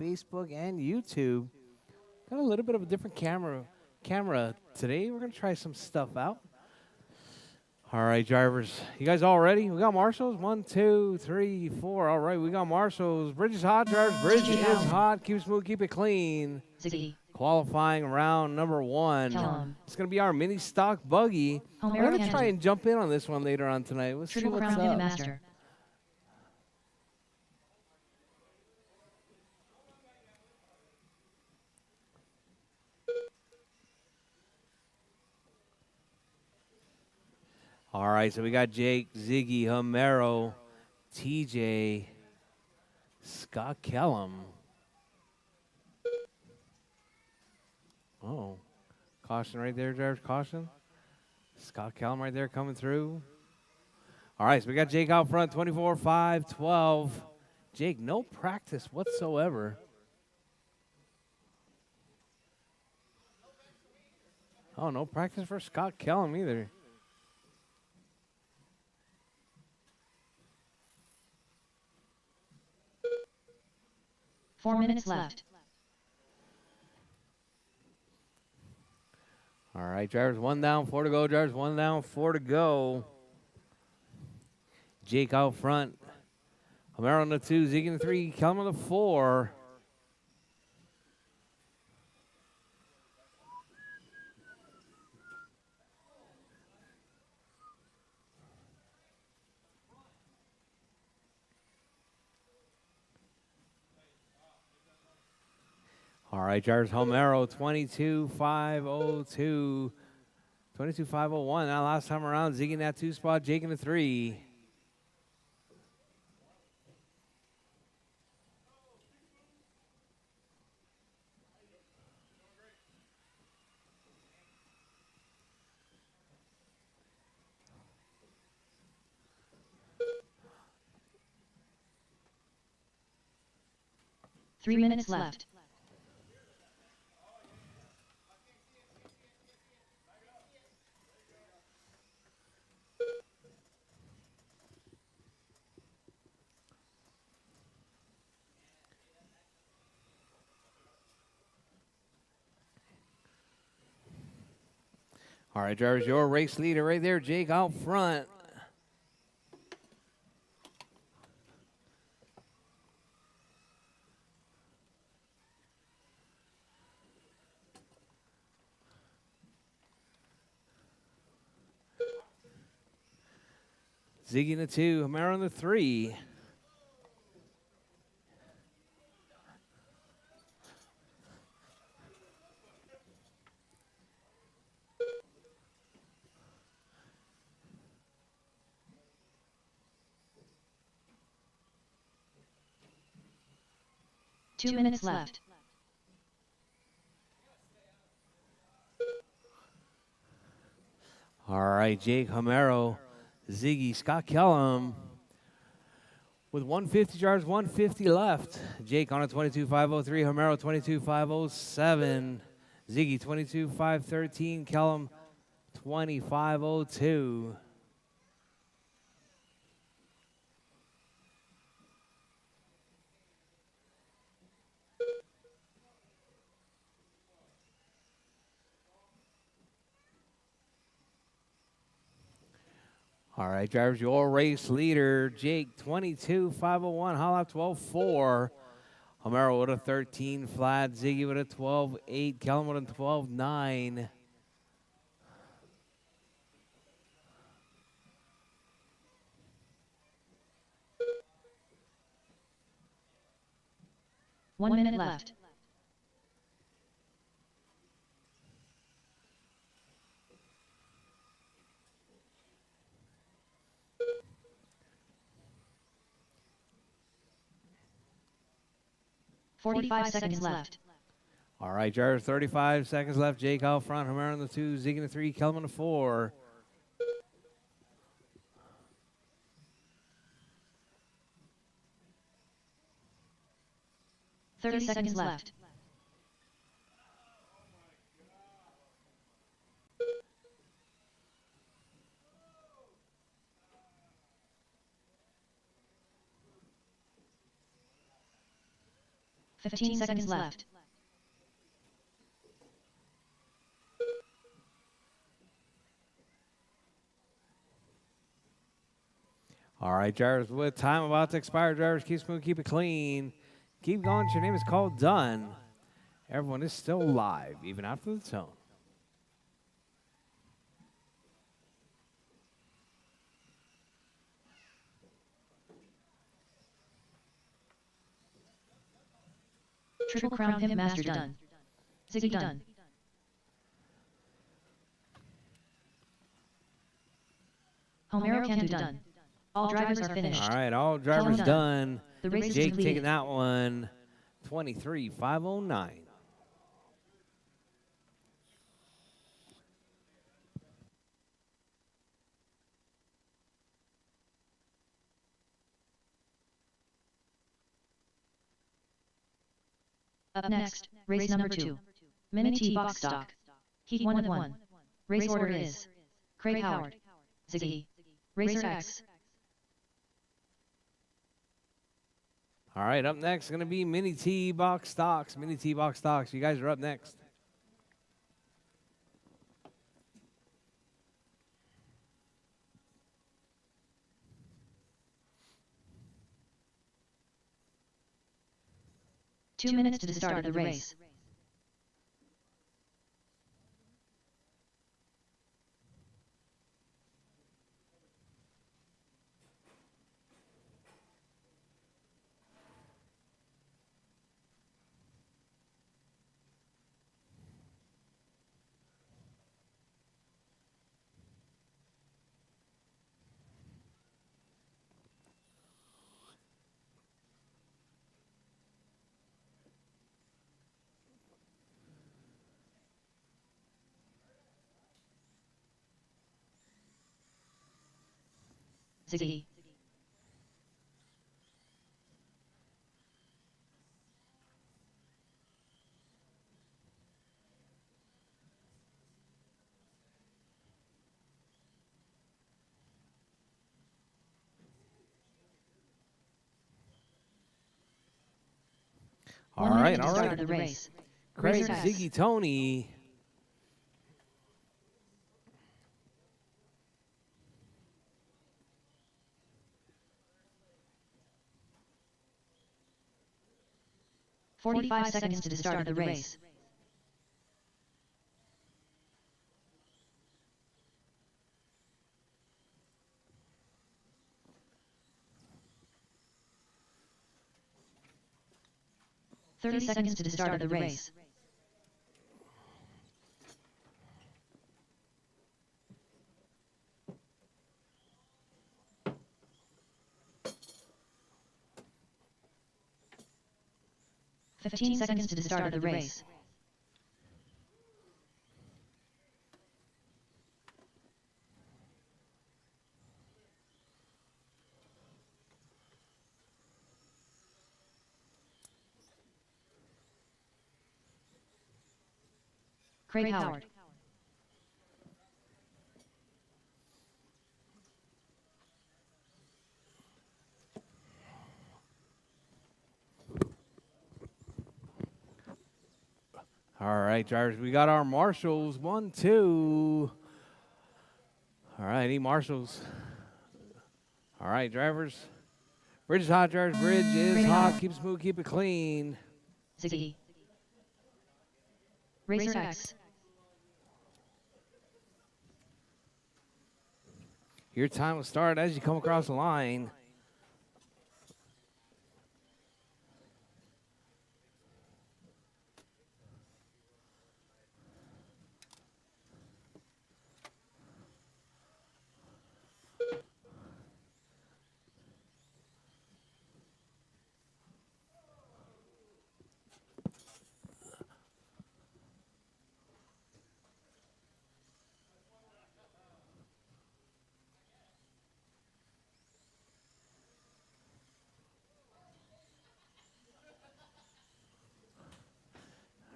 Facebook and YouTube. Got a little bit of a different camera today. We're gonna try some stuff out. All right, drivers. You guys all ready? We got marshals. 1, 2, 3, 4. All right, we got marshals. Bridge is hot, drivers. Bridge is hot. Keep it smooth, keep it clean. Ziggy. Qualifying round number 1. Callum. It's gonna be our mini stock buggy. I'm gonna try and jump in on this one later on tonight. Let's see what's up. Master. All right, so we got Jake, Ziggy, Homero, TJ, Scott Kellum. Oh, caution right there, drivers, caution. Scott Kellum right there coming through. All right, so we got Jake out front, 24, 5, 12. Jake, no practice whatsoever. Oh, no practice for Scott Kellum either. Four minutes left. All right, drivers, 1 down, 4 to go. Drivers, 1 down, 4 to go. Jake out front. Homero on the 2, Zeke on the 3, Kellum on the 4. All right, drivers, Homero, 22,502. 22,501. Now, last time around, Ziggy in that 2 spot, Jake in the 3. Three minutes left. All right, drivers, your race leader right there, Jake out front. Ziggy in the 2, Homero in the 3. Two minutes left. All right, Jake, Homero, Ziggy, Scott Kellum with 150 yards, 150 left. Jake on a 22,503, Homero 22,507, Ziggy 22,513, Kellum 25,002. All right, drivers, your race leader, Jake, 22,501, Hollop 12,4. Homero with a 13 flat, Ziggy with a 12.8, Kellum with a 12.9. One minute left. Forty-five seconds left. All right, drivers, 35 seconds left. Jake out front, Homero on the 2, Ziggy in the 3, Kellum on the 4. Thirty seconds left. 15 seconds left. All right, drivers, with time about to expire, drivers, keep smooth, keep it clean. Keep going. Your name is called done. Everyone is still live, even after the tone. Triple Crown Pimp Master done. Ziggy done. Homero Cantu done. All drivers are finished. All right, all drivers done. done. The race is Jake completed. taking that one. 23,509. Up next, race number 2. Mini T box stock. Heat 1 of 1. Race order is Craig Howard, Ziggy, Rchq. All right, up next is going to be Mini T Box Stocks. Mini T Box Stocks. You guys are up next. Two minutes to the start of the race. Ziggy. All right, all Start right. of the race. Craig, Rchq. Ziggy, Tony. "45 seconds to the start of the race. "30 seconds to the start of the race. "15 seconds to the start of the race. Craig Howard. All right, drivers, we got our marshals. 1, 2. All right, any marshals? All right, drivers. Bridge is hot, drivers. Bridge is Craig hot. Howard. Keep it smooth, keep it clean. Ziggy. Rchq. Your time will start as you come across the line.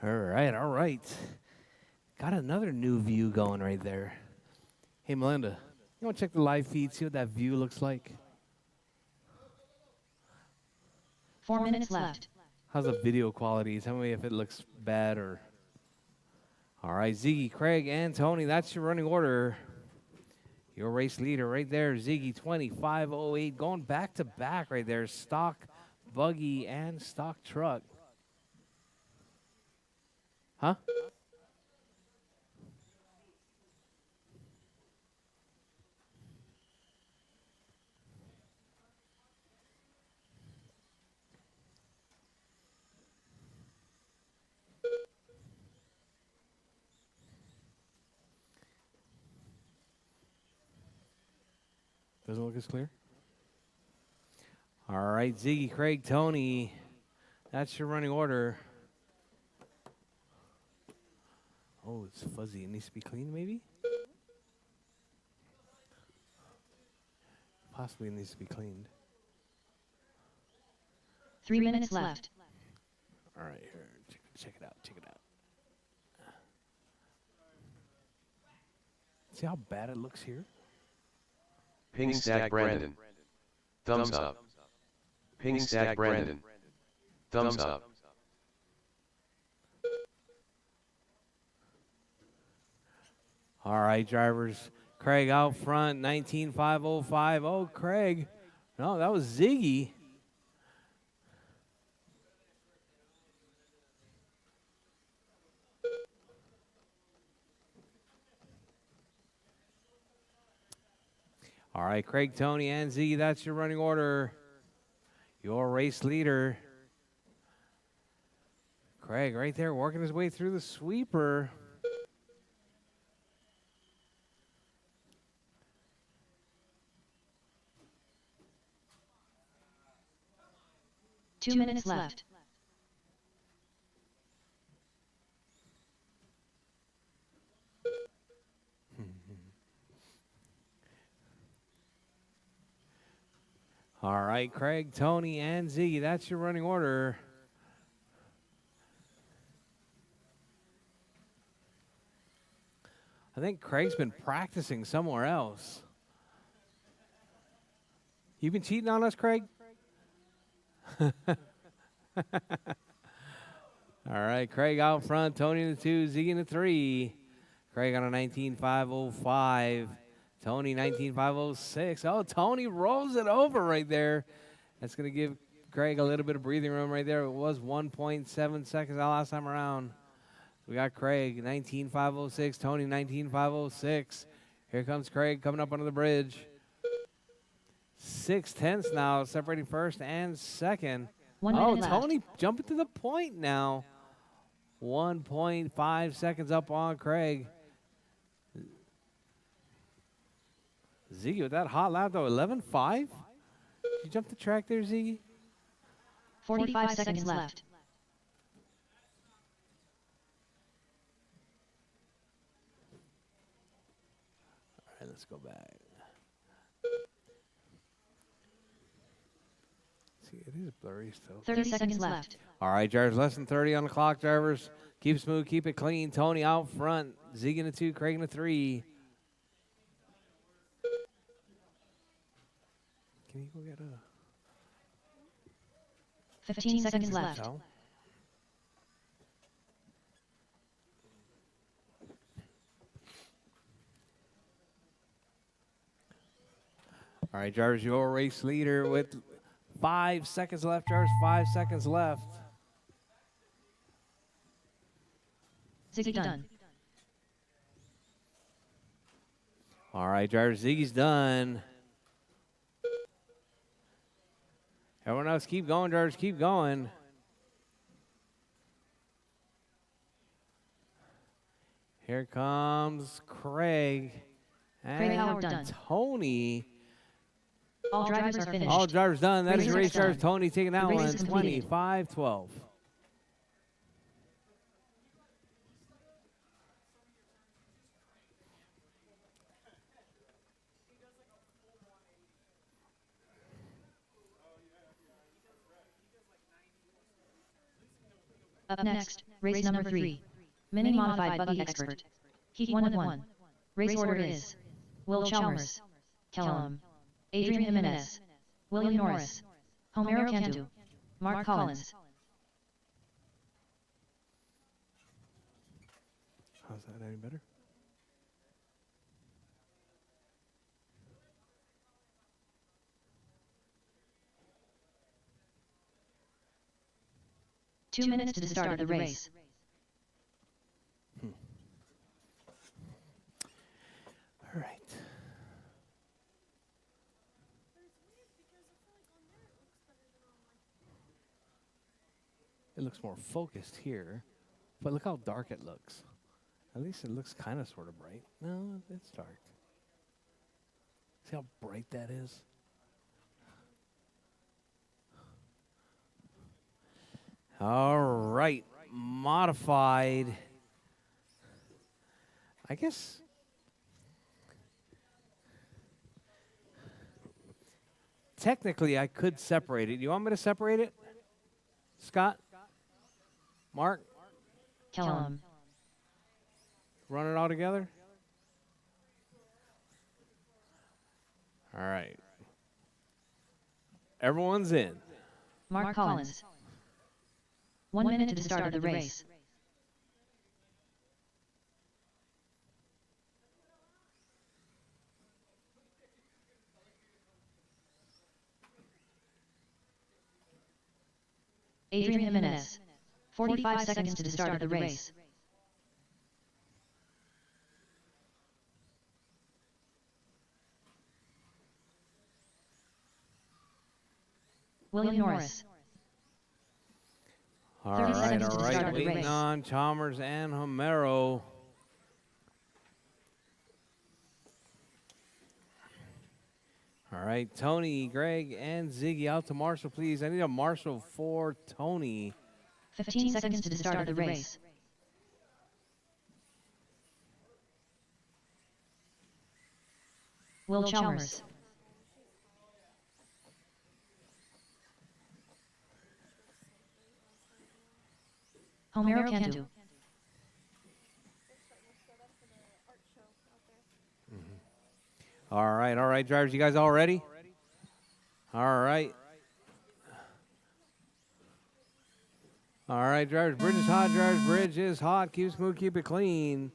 All right, all right. Got another new view going right there. Hey, Melinda, you want to check the live feed, see what that view looks like? 4 minutes left. How's the video quality? Tell me if it looks bad or. All right, Ziggy, Craig, and Tony. That's your running order. Your race leader right there, Ziggy 2508, going back to back right there. Stock, buggy, and stock truck. Huh? Doesn't look as clear. All right, Ziggy, Craig, Tony. That's your running order. Oh, it's fuzzy. It needs to be clean, maybe? Possibly it needs to be cleaned. 3 minutes left. All right, here. Check it out. Check it out. See how bad it looks here? Ping Stack Brandon. Thumbs up. Ping Stack Brandon. Thumbs up. All right, drivers. Craig out front, 19505. Oh, Craig. No, that was Ziggy. All right, Craig, Tony, and Ziggy, that's your running order. Your race leader. Craig right there working his way through the sweeper. Two minutes left. All right, Craig, Tony, and Ziggy, that's your running order. I think Craig's been practicing somewhere else. You been cheating on us, Craig? All right, Craig out front, Tony in the 2, Ziggy in the 3. Craig on a 19505. Tony 19506. Oh, Tony rolls it over right there. That's going to give Craig a little bit of breathing room right there. It was 1.7 seconds the last time around. We got Craig 19506, Tony 19506. Here comes Craig coming up under the bridge. 6/10 now, separating first and second. 1 Oh, minute Tony left. jumping to the point now. 1.5 seconds up on Craig. Ziggy with that hot lap though, 11.5? You jump the track there, Ziggy? 45 seconds left. All right, let's go back. See, it is blurry still. 30 seconds left. All right, drivers, less than 30 on the clock, drivers. Keep smooth, keep it clean. Tony out front. Ziggy in the 2, Craig in the 3. Can you go get a 15 seconds left. towel? All right, drivers, your race leader with 5 seconds left, drivers. 5 seconds left. Ziggy done. All right, drivers, Ziggy's done. Everyone else, keep going, drivers, keep going. Here comes Craig. Craig And Howard done. Tony. All drivers are finished. All drivers done. That is your Race race drivers. done. Tony taking that The race one. is completed. 25-12. Up next, race number 3. Mini Modified Buggy Expert. Heat 1 Race order is Will Chalmers, Kellum, Adrian Jimenez, William Norris, Homero Cantu, Mark Collins. How's that any better? Two minutes to the start of the race. All right. It looks more focused here, but look how dark it looks. At least it looks kind of sort of bright. No, it's dark. See how bright that is? All right, modified. I guess technically I could separate it. You want me to separate it? Scott? Mark? Kellum. Run it all together? All right. Everyone's in. Mark Collins. 1 minute to the start of the race. Adrian Jimenez. 45 seconds to the start of the race. William Norris. All 30 right, seconds all to the start right. of the Waiting race. on Chalmers and Homero. All right, Tony, Greg, and Ziggy out to Marshall, please. I need a Marshall for Tony. 15 seconds to the start of the race. Will Chalmers. Homero Cantu. All right, drivers. You guys all ready? All right. All right, drivers. Bridge is hot, drivers. Bridge is hot. Keep it smooth, keep it clean.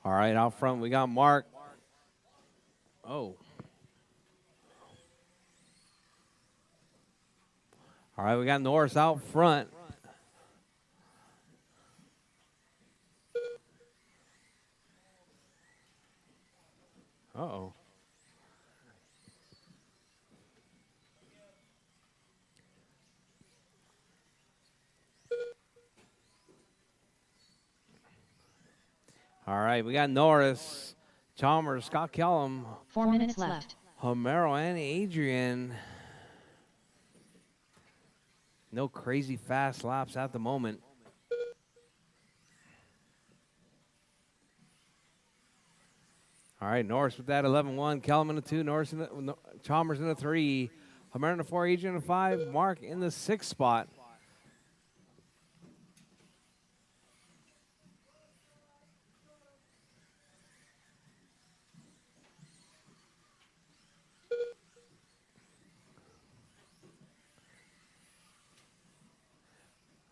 All right, out front we got Mark. Oh. All right, we got Norris out front. Uh-oh. All right, we got Norris, Chalmers, Scott Kellum, 4 minutes left. Homero, and Adrian. No crazy fast laps at the moment. All right, Norris with that 11-1, Kellum in the 2, Norris in the, Chalmers in the 3, Homero in the 4, Adrian in the 5, Mark in the 6th spot.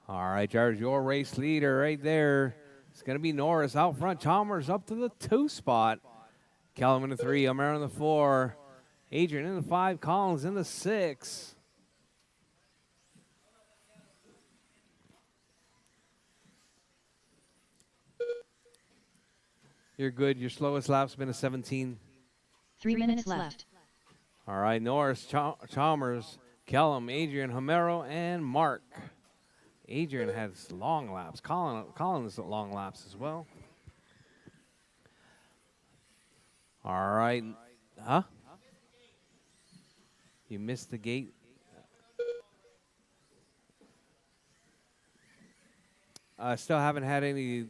All right, drivers, your race leader right there. It's going to be Norris out front. Chalmers up to the 2 spot. Kellum in the 3, Homero in the 4, Adrian in the 5, Collins in the 6. You're good. Your slowest lap's been a 17. 3 minutes left. All right, Norris, Chalmers, Kellum, Adrian, Homero, and Mark. Adrian has long laps. Collins long laps as well. All right. Huh? You missed the gate. I still haven't had any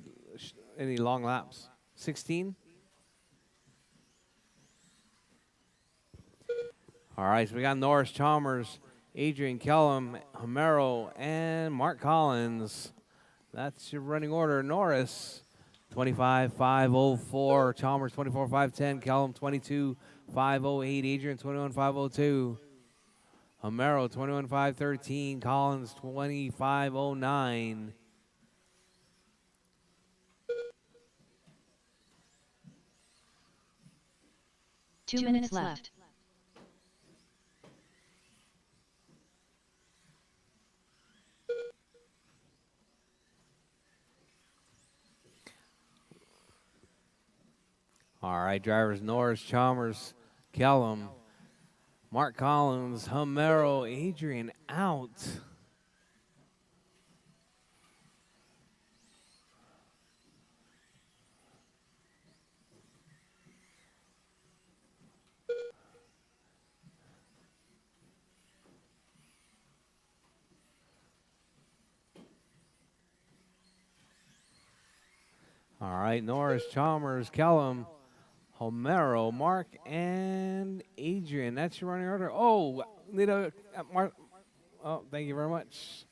long laps. 16? All right, so we got Norris Chalmers, Adrian Kellum, Homero, and Mark Collins. That's your running order. Norris, 25,504. Chalmers, 24,510. Kellum, 22,508. Adrian, 21,502. Homero, 21,513. Collins, 25,009. Two minutes left. All right, drivers Norris, Chalmers, Kellum, Mark Collins, Homero, Adrian out. All right, Norris, Chalmers, Kellum, Homero, Mark, and Adrian. That's your running order. Oh, need a Mark. Oh, thank you very much.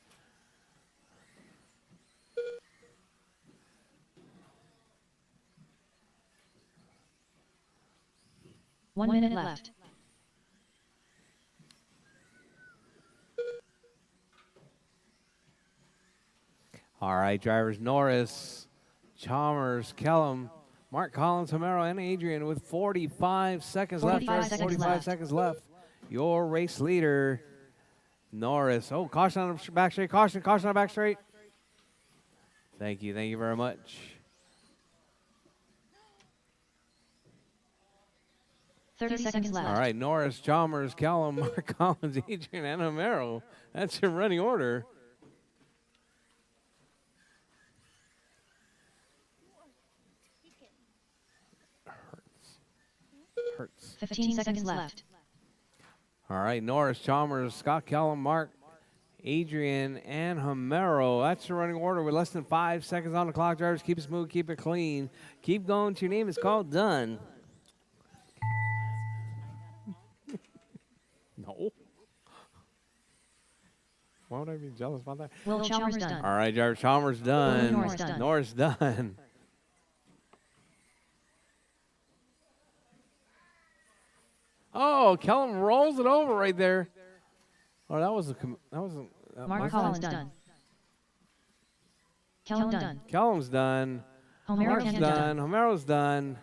One minute left. All right, drivers Norris, Chalmers, Kellum, Mark Collins, Homero, and Adrian with 45 seconds left. 45 seconds left. Your race leader, Norris. Oh, caution on the back straight. Caution on the back straight. Thank you very much. 30 seconds left. All right, Norris, Chalmers, Kellum, Mark Collins, Adrian, and Homero. That's your running order. Hurts. 15 seconds left. All right, Norris, Chalmers, Scott Kellum, Mark, Adrian, and Homero. That's your running order with less than 5 seconds on the clock. Drivers, keep it smooth, keep it clean. Keep going to your name is called done. No. Why would I be jealous about that? Will Chalmers done. All right, drivers, Chalmers done. Norris done. Norris done. Oh, Kellum rolls it over right there. Oh, that was Mark Collins done. Kellum done. Kellum's done. Homero Mark's Cannon done. Homero's done.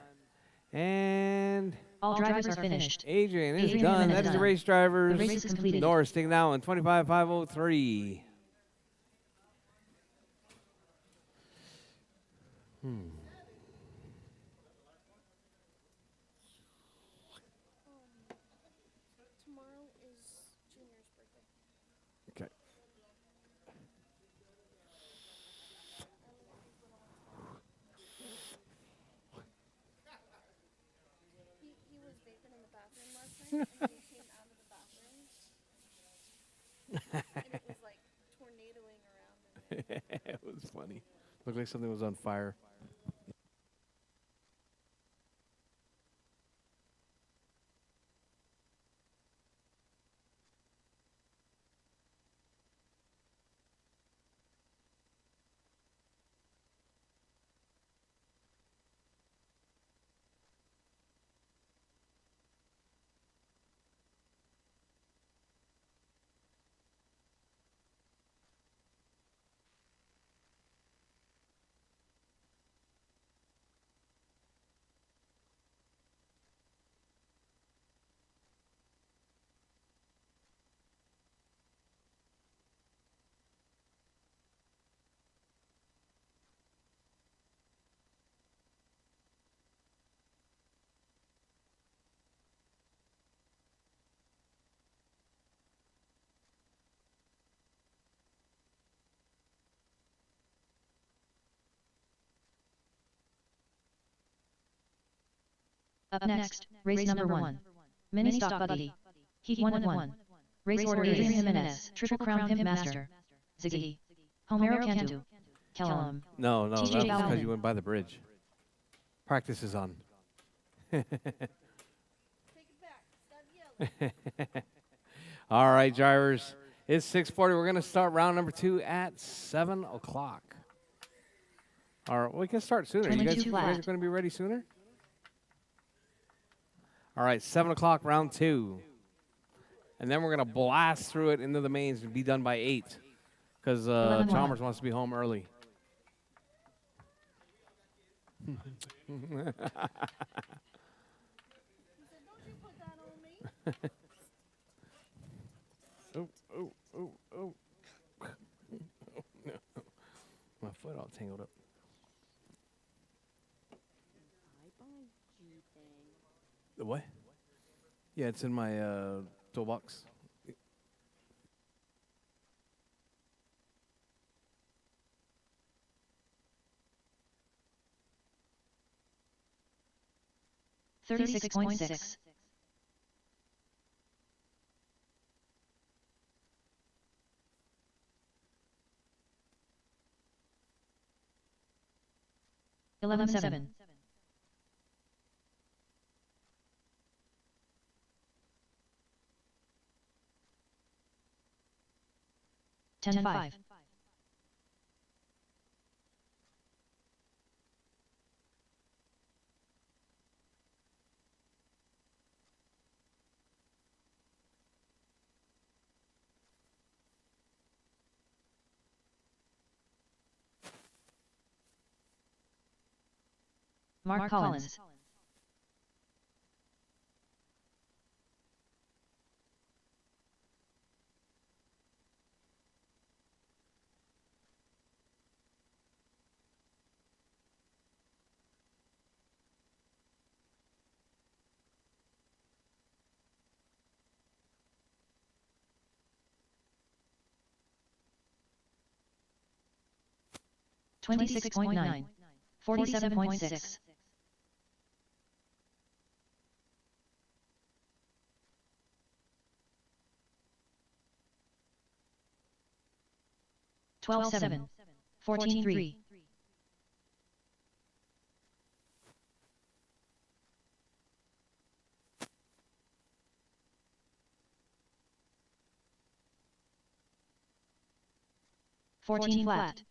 And All drivers are finished. Adrian is Adrian done. Jimenez That is the done. race drivers. The race is completed. Norris taking that one, 25,503. Tomorrow is Junior's birthday. Okay. He was vaping in the bathroom last night, and then he came out of the bathroom, and it was like tornadoing around in there. It was funny. Looked like something was on fire. Up next, race number 1. Mini Stock Buggy. Heat 1-1. Race order is Adrian Jimenez, Triple Crown Pimp Master. Ziggy. Homero Cantu. Kellum. No, that was TJ because Bowman. you went by the bridge. Practice is on. Take it back. Stop yelling. All right, drivers. It's 6:40. We're going to start round number 2 at 7 o'clock. All right, we can start sooner. You guys 22 are flat. going to be ready sooner? All right, 7 o'clock, round 2. And then we're going to blast through it into the mains and be done by 8 because 11. Chalmers wants to be home early. He said, "Don't you put that on me." Oh. My foot all tangled up. The what? Yeah, it's in my toolbox. $36.6. $11.7. $10.5. Mark Collins. $26.9. $47.6. $12.7. $14.3. $14 flat.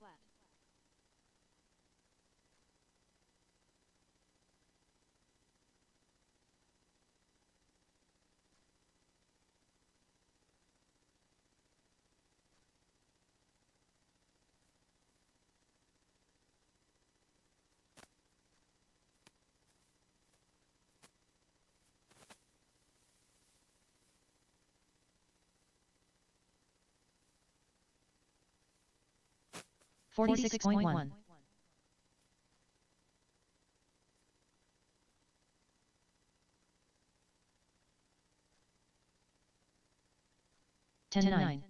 $46.1. $10.9.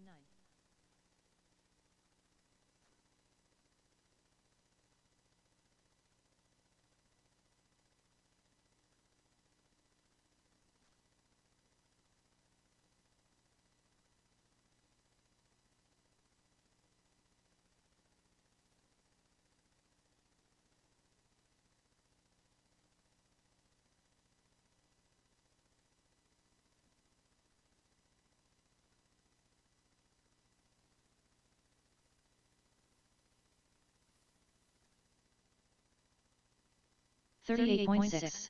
$38.6.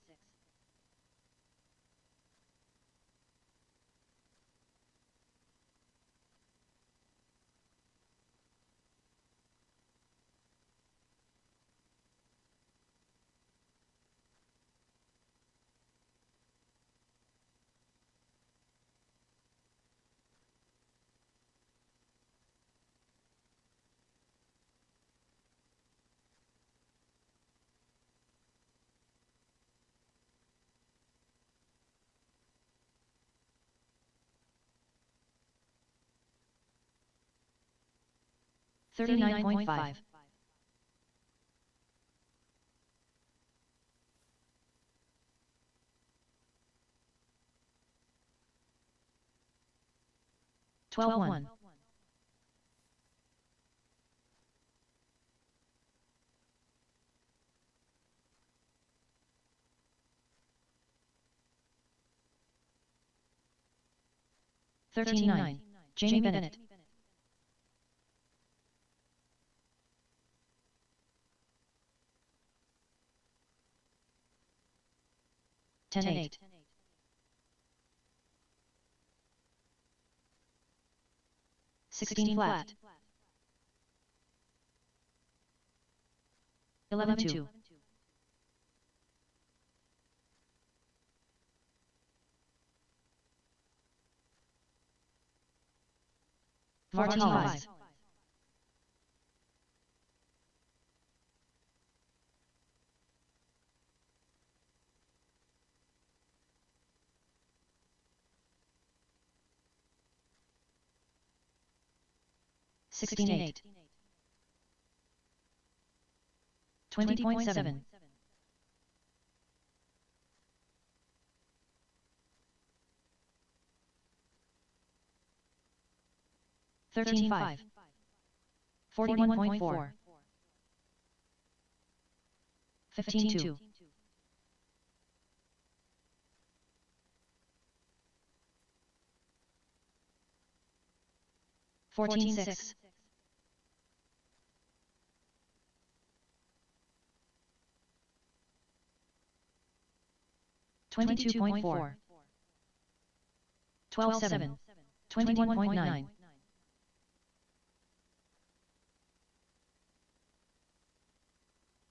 $39.5. $12.1. 13-9. Jamie Bennett. 10-8. 16 flat. 11-2. 14-5. 16-8. 20.7. 13-5. 41.4. 15-2. 14-6. 22.4. 12-7. 21.9.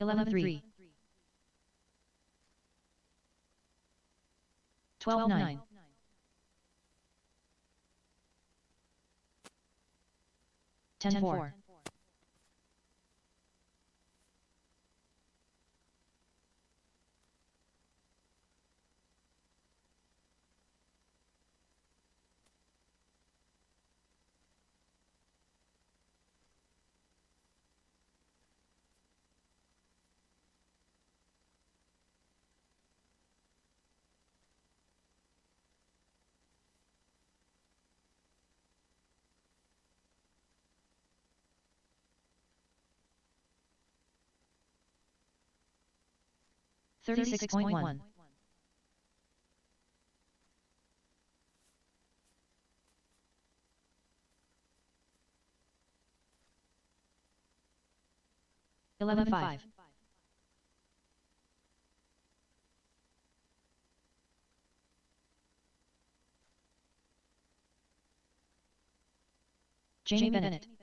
11-3. 12-9. 10-4. 36.1. 11-5. 'Jamie Bennett.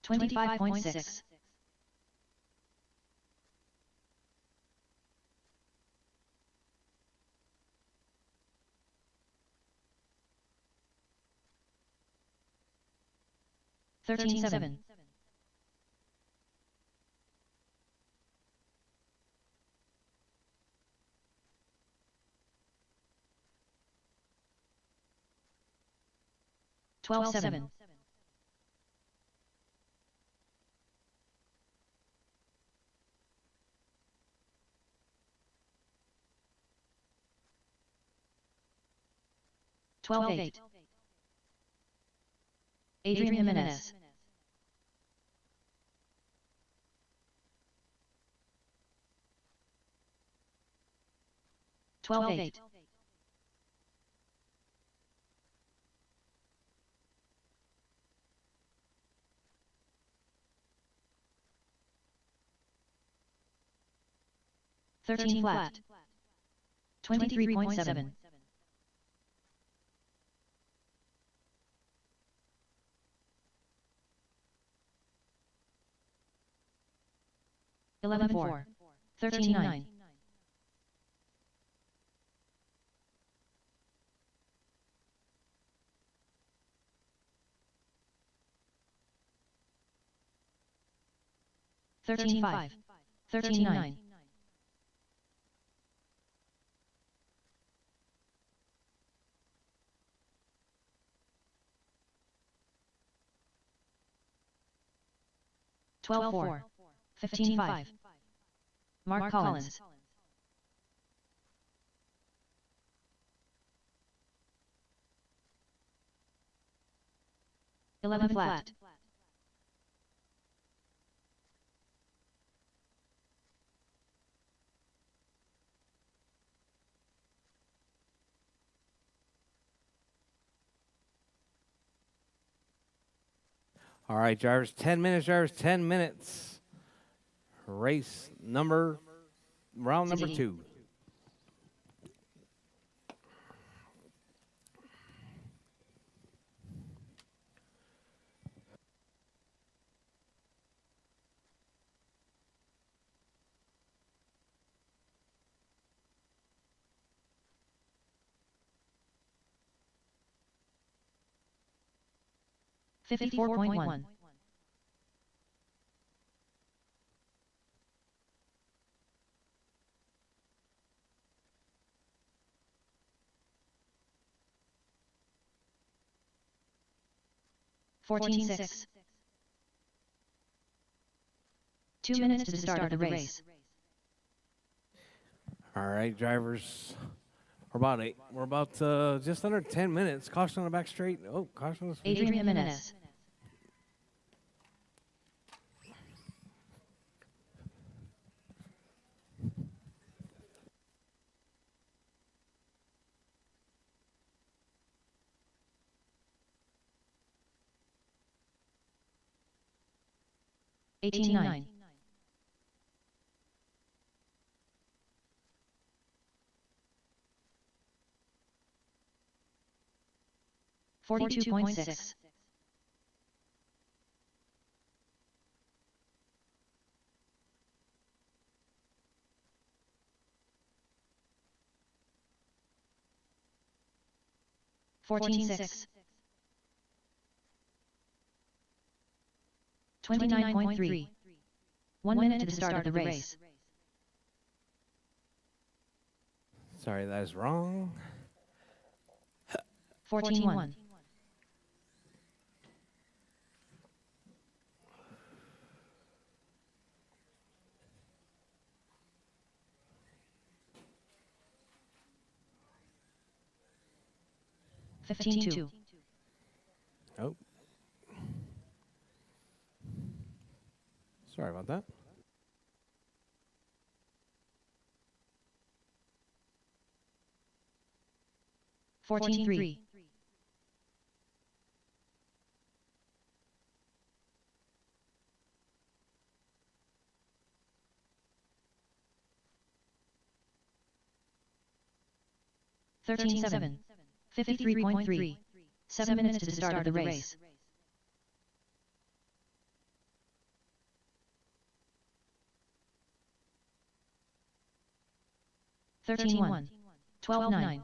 25.6. 13-7. 12-7. 12-8. Adrian Jimenez. 12-8. 13 flat. 23.7. 11-4. 13-9. 13-5. 13-9. 12-4. 15-5. Mark Collins. 11 flat. All right, drivers, 10 minutes, drivers, 10 minutes. Round number Ziggy. 2. $54.1. $14.6. 2 minutes to the start of the race. All right, drivers. We're about just under 10 minutes. Caution on the back straight. Oh, caution on the straight. Adrian Jimenez. $18.9. $42.6. $14.6. 29.3. 1 minute to the start of the race. Sorry, that is wrong. 14.1. $15.2. Oh. Sorry about that. $14.3. $13.7. 53.3. 7 minutes to the start of the race. $13.1. 12.9.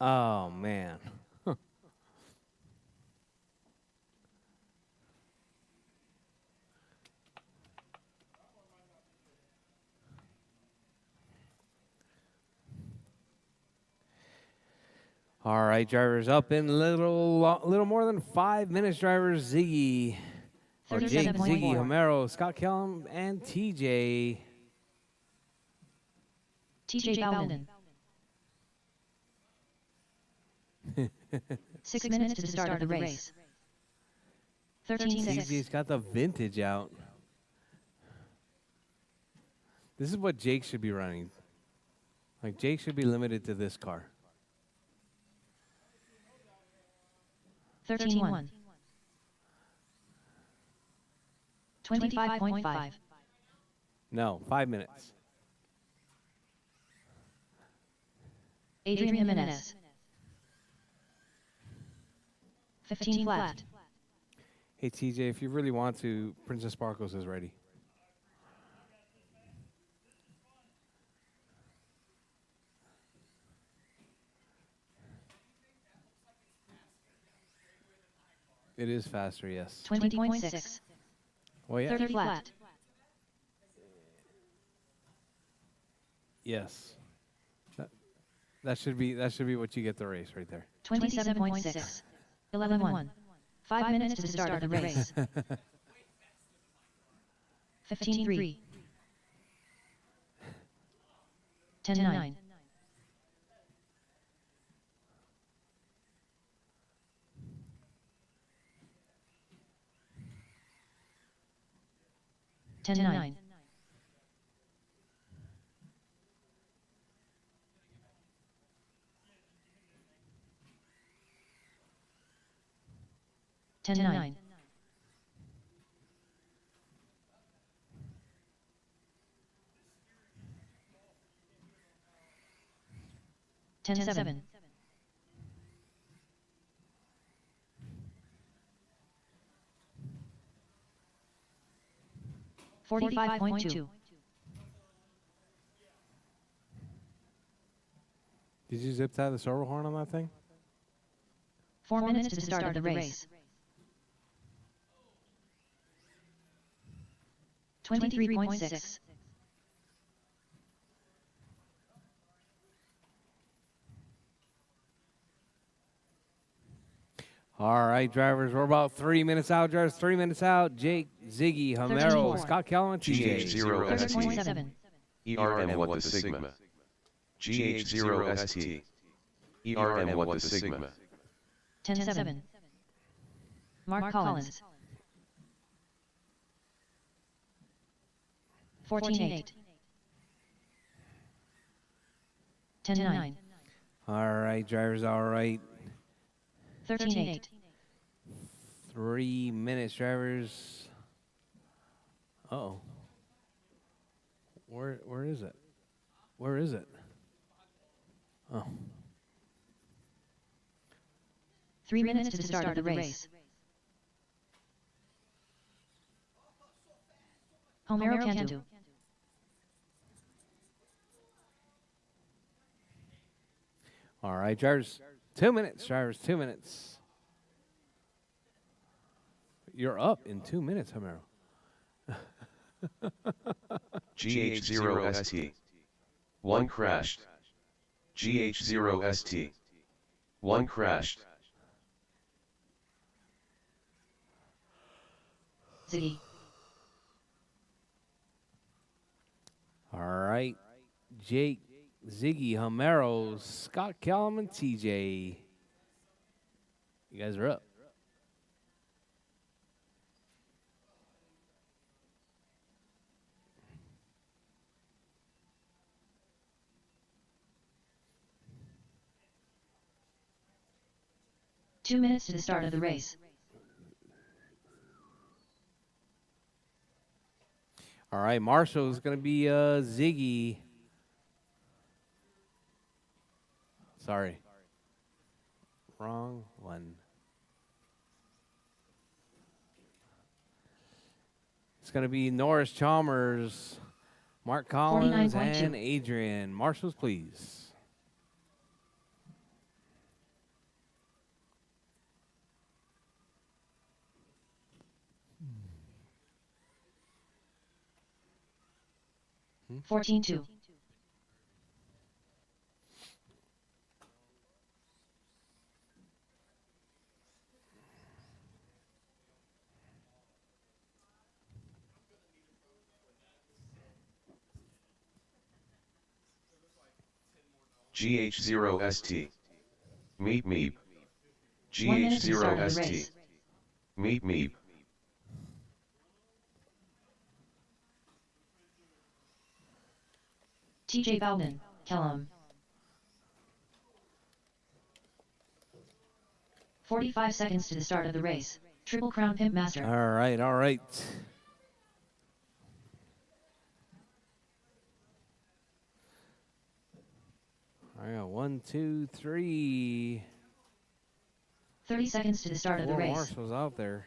Oh, man. All right, drivers up in little more than 5 minutes. Drivers Ziggy, or Jake, 37.4. Ziggy, Homero, Scott Kellum, and TJ. TJ Bowden. 6 minutes to the start of the race. 13.6. TJ's got the vintage out. This is what Jake should be running. Like, Jake should be limited to this car. 13.1. 25.5. No, 5 minutes. Adrian Jimenez. 15 flat. Hey, TJ, if you really want to, Princess Sparkles is ready. It is faster, yes. 20.6. Well, yeah. 30 flat. Yes. That, that should be what you get the race right there. 27.6. 11-1. 5 minutes to the start of the race. 15-3. 10-9. 10-9. 10-9. 10-7. 45.2. Did you zip tie the servo horn on that thing? 4 minutes to the start of the race. 23.6. All right, drivers, we're about 3 minutes out. Drivers, 3 minutes out. Jake, Ziggy, Homero, 13-4. Scott Kellerman, TJ. GH0ST. 30.7. ERM what the Sigma. GH0ST. ERM what the Sigma. 10-7. Mark Collins. 14-8. 10-9. All right, drivers, all right. 13-8. 3 minutes, drivers. Uh-oh. Where is it? Where is it? Oh. 3 minutes to the start of the race. Homero Cantu. All right, drivers. 2 minutes, drivers. 2 minutes. You're up in 2 minutes, Homero. GH0ST. 1 crashed. GH0ST. 1 crashed. Ziggy. All right. Jake, Ziggy, Homero, Scott Kellerman, TJ. You guys are up. Two minutes to the start of the race. All right, Marshall's going to be Ziggy. Sorry. Wrong one. It's going to be Norris Chalmers, Mark Collins, 49.2. and Adrian. Marshall's, please. Hmm? 14-2. GH0ST. Meep meep. 1 minute to the start of the GH0ST. race. Meep meep. TJ Bowden, Kellum. 45 seconds to the start of the race. Triple Crown Pimp Master. All right, all right. I got 1, 2, 3. 30 seconds to the start of the Four race. Marshall's out there.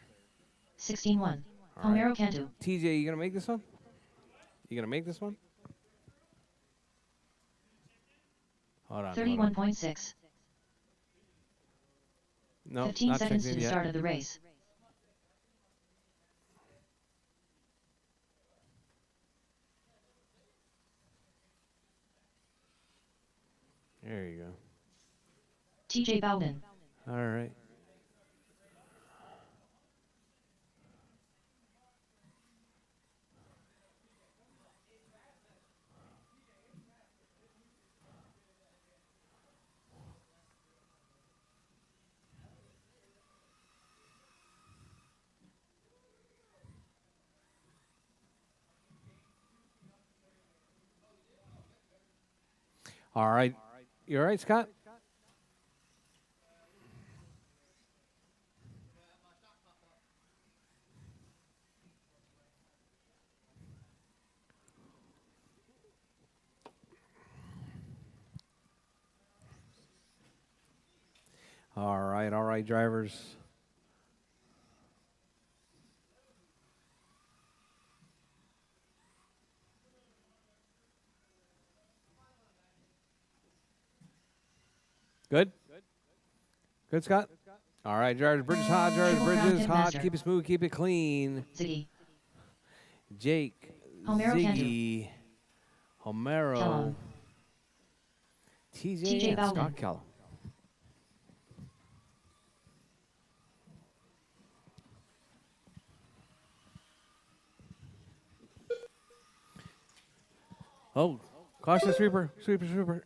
16-1. All right. Homero Cantu. TJ, you going to make this one? You going to make this one? Hold on. 31.6. No, 15 not seconds checked to in the yet. start of the race. There you go. TJ Bowden. All right. All right. You all right, Scott? All right, drivers. Good? Good, Scott? All right, drivers, bridges hot, drivers, Triple Crown bridges hot. Pitmaster. Keep it smooth, keep it clean. Ziggy. Jake, Homero Ziggy, Homero, Kellum. TJ, TJ and Bowden. Scott Kellum. Oh, caution, sweeper, sweeper, sweeper.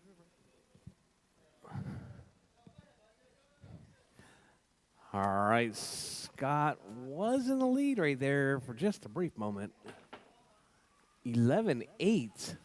All right, Scott was in the lead right there for just a brief moment. 11-8.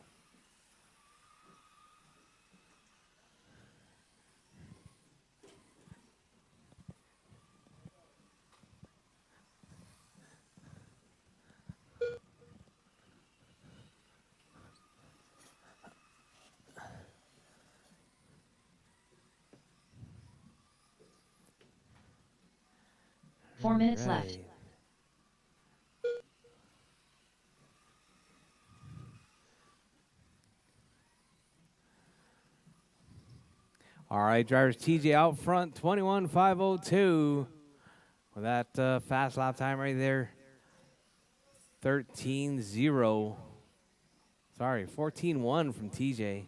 Four minutes left. All right, drivers, TJ out front, 21.502. With that fast lap time right there, 13-0. Sorry, 14-1 from TJ.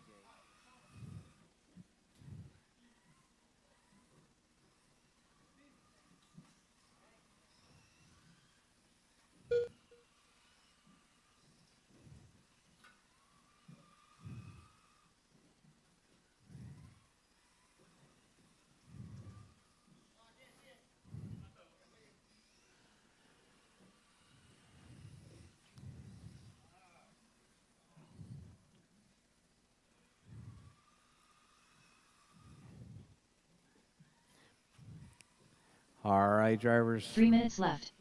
All right, drivers. 3 minutes left.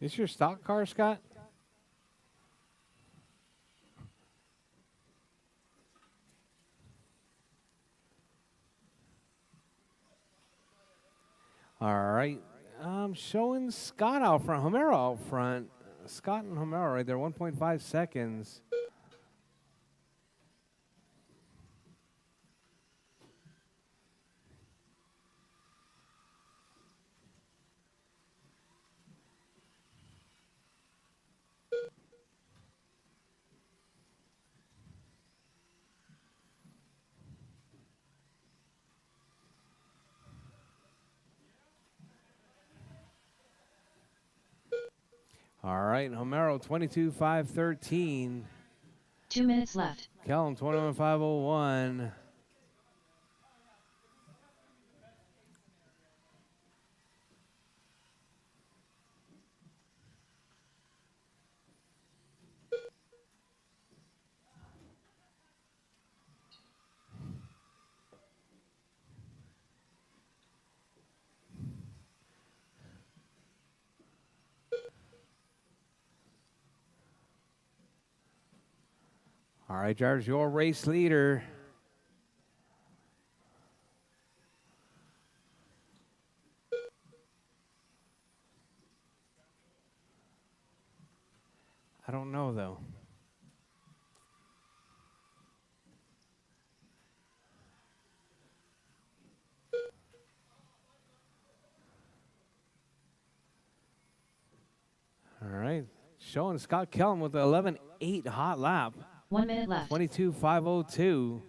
Is your stock car, Scott? All right. I'm showing Scott out front, Homero out front. Scott and Homero right there, 1.5 seconds. All right, Homero 22.513. 2 minutes left. Kellum 21.501. All right, drivers, your race leader. I don't know, though. showing Scott Kellum with the 11.8 hot lap. 1 minute left. 22.502.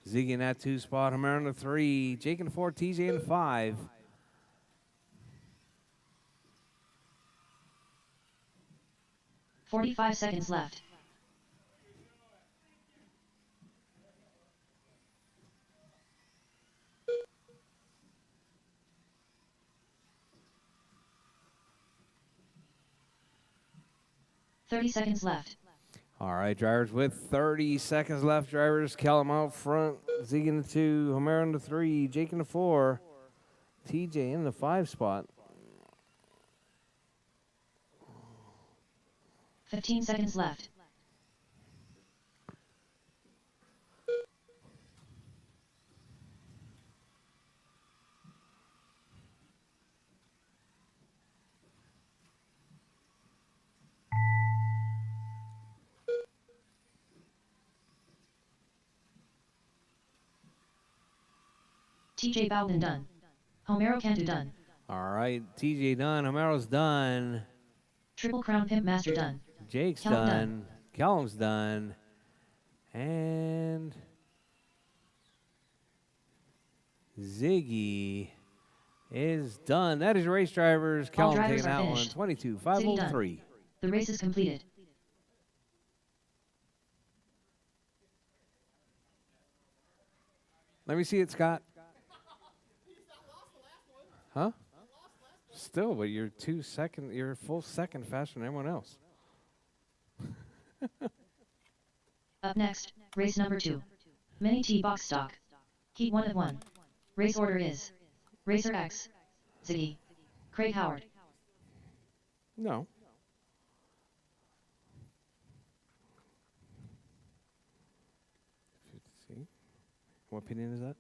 Ziggy in that 2 spot. Hammer in the 3. Jake in the 4. TJ in the 5. $45 left. $30 left. All right, drivers with 30 seconds left. Drivers, Kellum out front. Ziggy in the 2. Hammer in the 3. Jake in the 4. TJ in the 5 spot. 15 seconds left. TJ Bowden done. Homero Cantu done. All right, TJ done. Hamero's done. Triple Crown Pimp Master done. Jake's Kellum done. Kellum's done. And Ziggy is done. That is your race drivers. All Kellum drivers taking are that one. finished. 22.503. The race is completed. Let me see it, Scott. Huh? Still, but you're you're a full second faster than everyone else. Up next, race number 2. Mini T box stock. Heat 1 of 1. Race order is Rchq, Ziggy, Craig Howard. No. See? What opinion is that?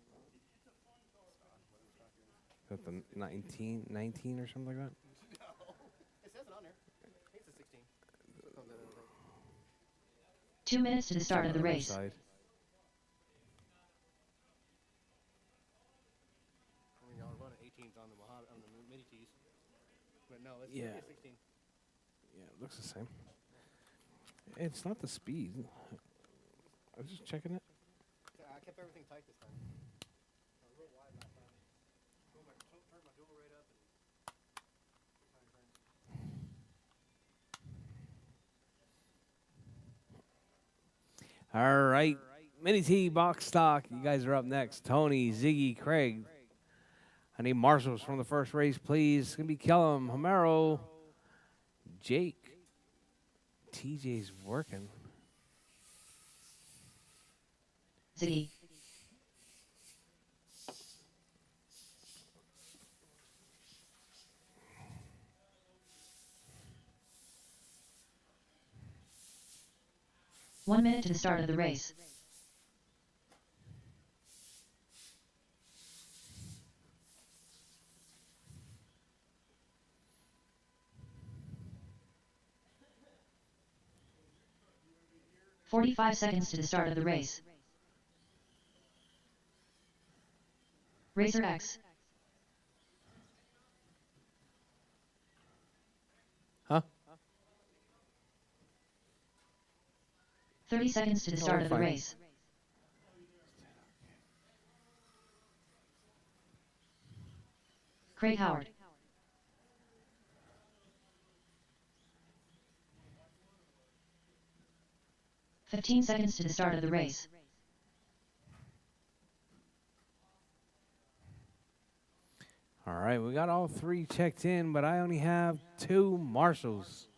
Is that the 19 or something like that? It says it on there. I think it's a 16. 2 minutes to the start of the On other race. side. I mean, y'all are running 18s on the mini tees. But no, it's Yeah. a 16. Yeah, it looks the same. It's not the speed. I was just checking it. I kept everything tight this time. I was a little wide last time. Turned my dual rate up and All right. Mini T box stock. You guys are up next. Tony, Ziggy, Craig. I need marshals from the first race, please. It's going to be Kellum, Homero, Jake. TJ's working. Ziggy. One minute to the start of the race. $45 to the start of the race. Rchq. Huh? 30 seconds to the start of the fine. race. Craig Howard. $15 seconds to the start of the race. All right, we got all 3 checked in, but I only have 2 marshals.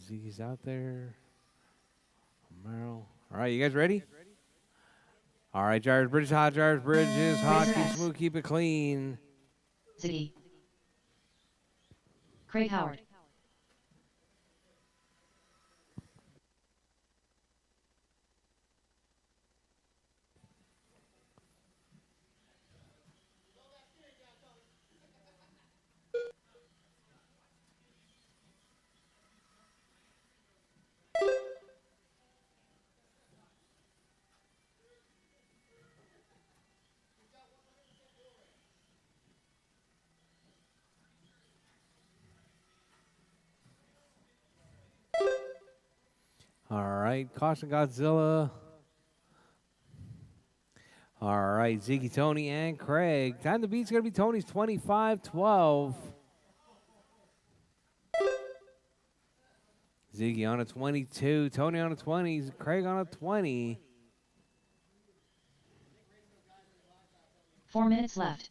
Ziggy's out there. Merrill. All right, you guys ready? All right, drivers, bridge is hot, drivers, bridge is hot. Keep it smooth, keep it clean. Ziggy. Craig Howard. All right, caution Godzilla. All right, Ziggy, Tony, and Craig. Time to beat's going to be Tony's 25-12. Ziggy on a 22, Tony on a 20, Craig on a 20. 4 minutes left.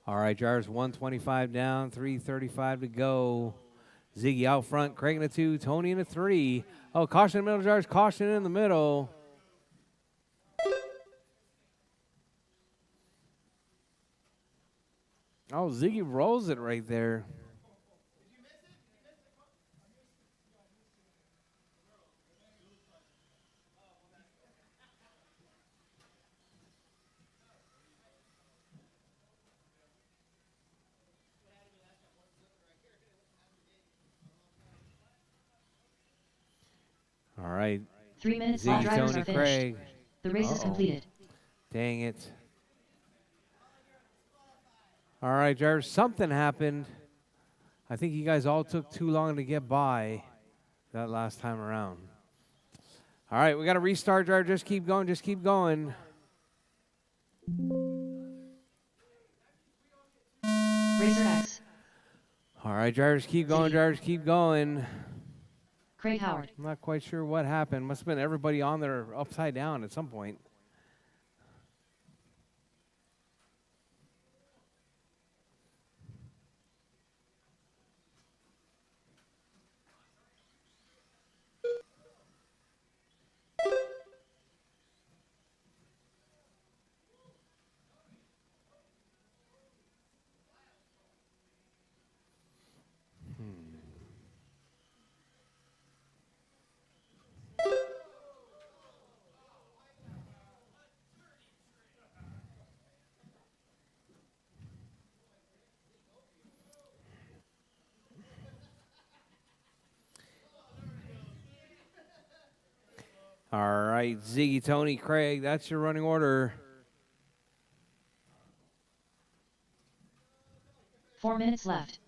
All right, Jars 125 down, 3:35 to go. Ziggy out front, Craig in a 2, Tony in a 3. Oh, caution in the middle, Jars, caution in the middle. Oh, Ziggy rolls it right there. All right, 3 minutes while Ziggy, drivers Tony, are finished. Craig. The race is completed. Dang it. All right, Jars, something happened. I think you guys all took too long to get by that last time around. All right, we got to restart, Jar. Just keep going. Just keep going. Rchq. All right, Jar. Just keep going, Jar. Just keep going. Craig Howard. I'm not quite sure what happened. Must have been everybody on there upside down at some point. All right, Ziggy, Tony, Craig, that's your running order. 4 minutes left.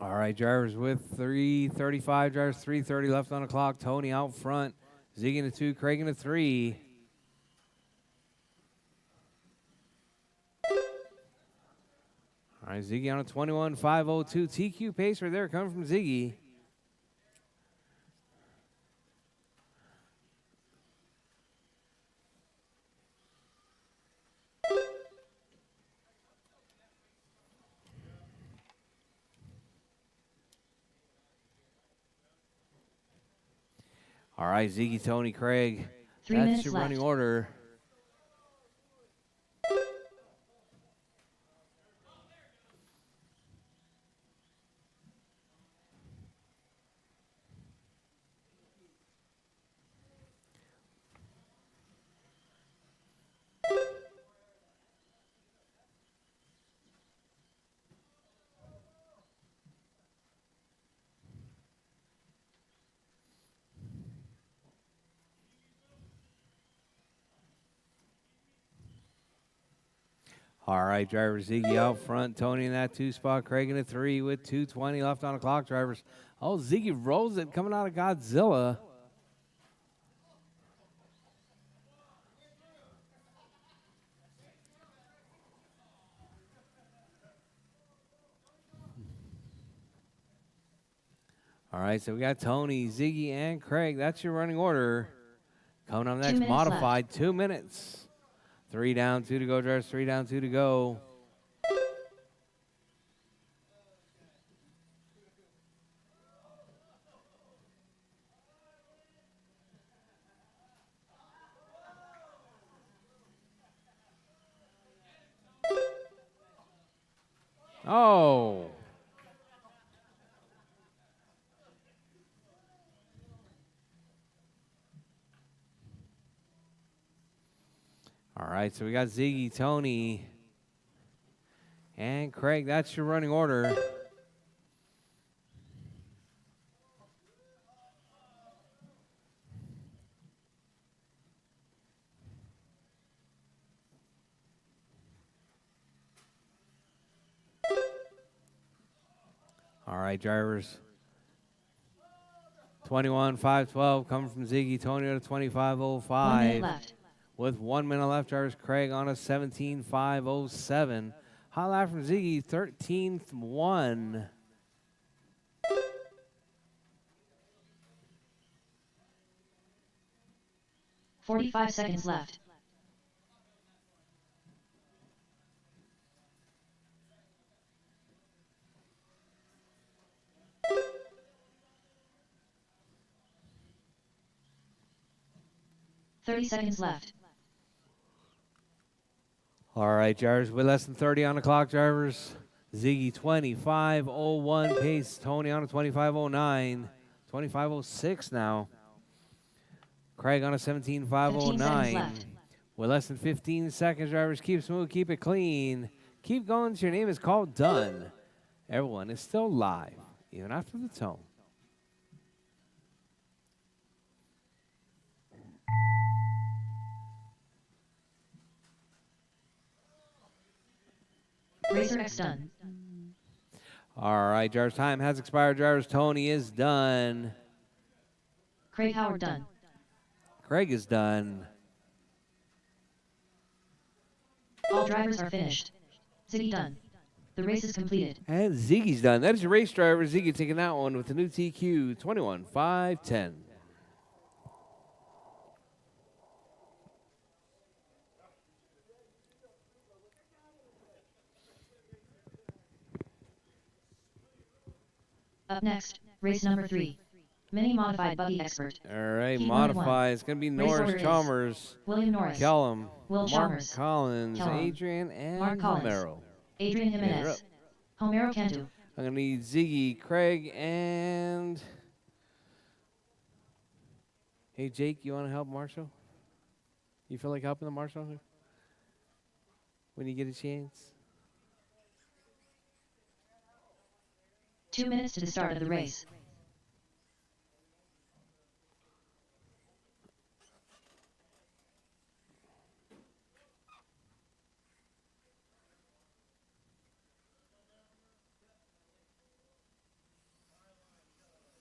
All right, drivers with 3:35, drivers 3:30 left on the clock. Tony out front. Ziggy in a 2, Craig in a 3. All right, Ziggy on a 21.502 TQ pace right there coming from Ziggy. All right, Ziggy, Tony, Craig. 3 That's minutes your left. running order. All right, driver Ziggy out front. Tony in that 2 spot. Craig in a 3 with 2:20 left on the clock. Drivers. Oh, Ziggy rolls it coming out of Godzilla. All right, so we got Tony, Ziggy, and Craig. That's your running order. Coming up 2 next, minutes modified, 2 minutes. 3 down, 2 to go, drivers. 3 down, 2 to go. Oh. All right, so we got Ziggy, Tony, and Craig. That's your running order. All right, drivers. 21-5-12 coming from Ziggy, Tony to 1 minute 25:05. left. With 1 minute left, drivers Craig on a 17:5:07. Hot lap from Ziggy, 13th 1. 45 seconds left. Thirty seconds left. All right, drivers, with less than 30 on the clock, drivers. Ziggy 25:01 pace. Tony on a 25:09. 25:06 now. Craig on a 15 seconds 17:5:09. left. With less than 15 seconds, drivers, keep smooth, keep it clean. Keep going till your name is called done. Everyone is still live, even after the tone. Rchq done. All right, drivers, time has expired. Drivers, Tony is done. Craig Howard done. Craig is done. All drivers are finished. Ziggy done. The race is completed. And Ziggy's done. That is your race driver. Ziggy taking that one with the new TQ 21-5-10. Up next, race number 3. Mini Modified Buggy Expert. All right, Heat number one. modify. It's going to be Race order Norris is Chalmers, William Norris. Kellum, Will Mark Chalmers. Collins, Kellum. Adrian, and Mark Collins. Romero. Adrian you're Jimenez. Homero Cantu. I'm going to need Ziggy, Craig, and... Hey, Jake, you want to help Marshall? You feel like helping the Marshall when you get a chance? 2 minutes to the start of the race.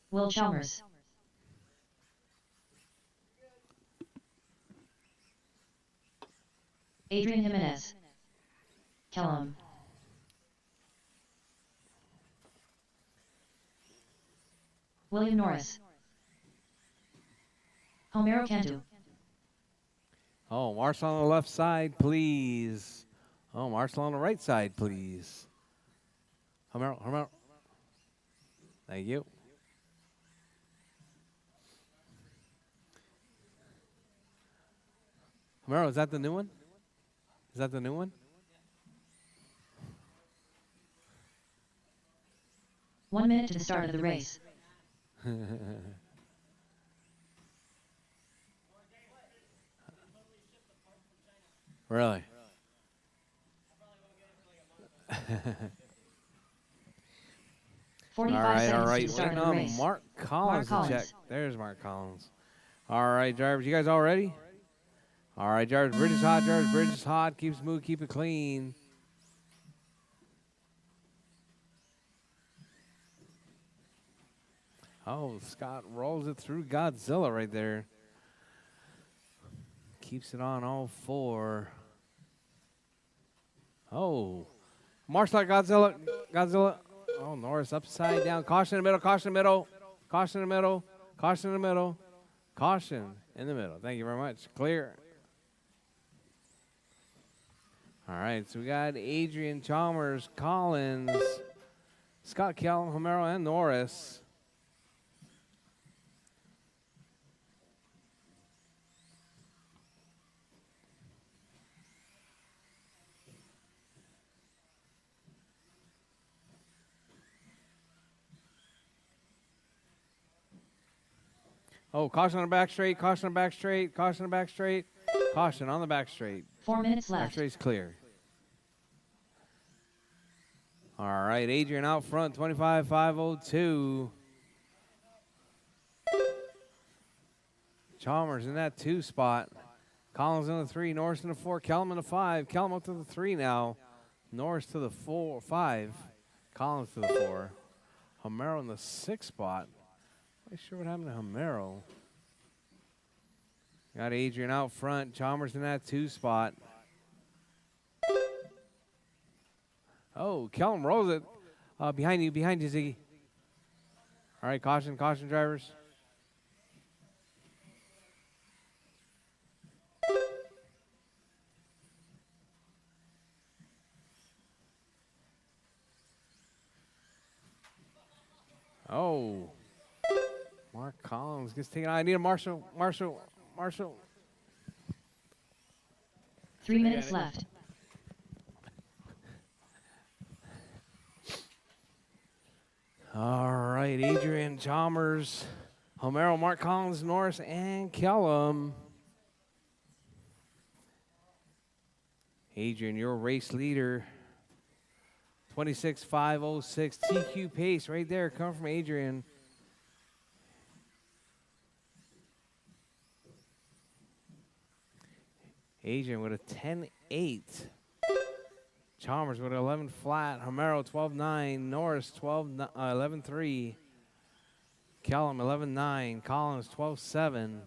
Will Chalmers. Adrian Jimenez. Kellum. William Norris. Homero Cantu. Oh, Marshall on the left side, please. Oh, Marshall on the right side, please. Homero. Thank you. Homero, is that the new one? Is that the new one? 1 minute to the start of the race. Really? All 45 right, seconds all to right. the start Waiting of the on race. Mark Collins Mark to check. Collins. There's Mark Collins. All right, drivers, you guys all ready? All right, drivers, bridge is hot. Drivers, bridge is hot. Keep smooth, keep it clean. Oh, Scott rolls it through Godzilla right there. Keeps it on all four. Oh, Marshall Godzilla. Oh, Norris upside down. Caution in the middle, caution in the middle, caution in the middle, caution in the middle, caution in the middle. Thank you very much. Clear. All right, so we got Adrian Chalmers, Collins, Scott Kellum, Homero, and Norris. Oh, caution on the back straight, caution on the back straight, caution on the back straight, caution on the back straight. 4 minutes Back left. straight's clear. All right, Adrian out front, 25.502. Chalmers in that 2 spot. Collins in the 3, Norris in the 4, Kellum in the 5. Kellum up to the 3 now. Norris to the 5. Collins to the 4. Homero in the 6th spot. Not sure what happened to Homero. Got Adrian out front. Chalmers in that 2 spot. Oh, Kellum rolls it. Behind you, Ziggy. All right, caution, drivers. Oh. Mark Collins gets taken out. I need a Marshall. 3 minutes left. All right, Adrian, Chalmers, Homero, Mark Collins, Norris, and Kellum. Adrian, your race leader. 26.506 TQ pace right there. Come from Adrian. Adrian with a 10.8. Chalmers with 11 flat. Homero 12.9. Norris 11.3. Kellum 11.9. Collins 12.7.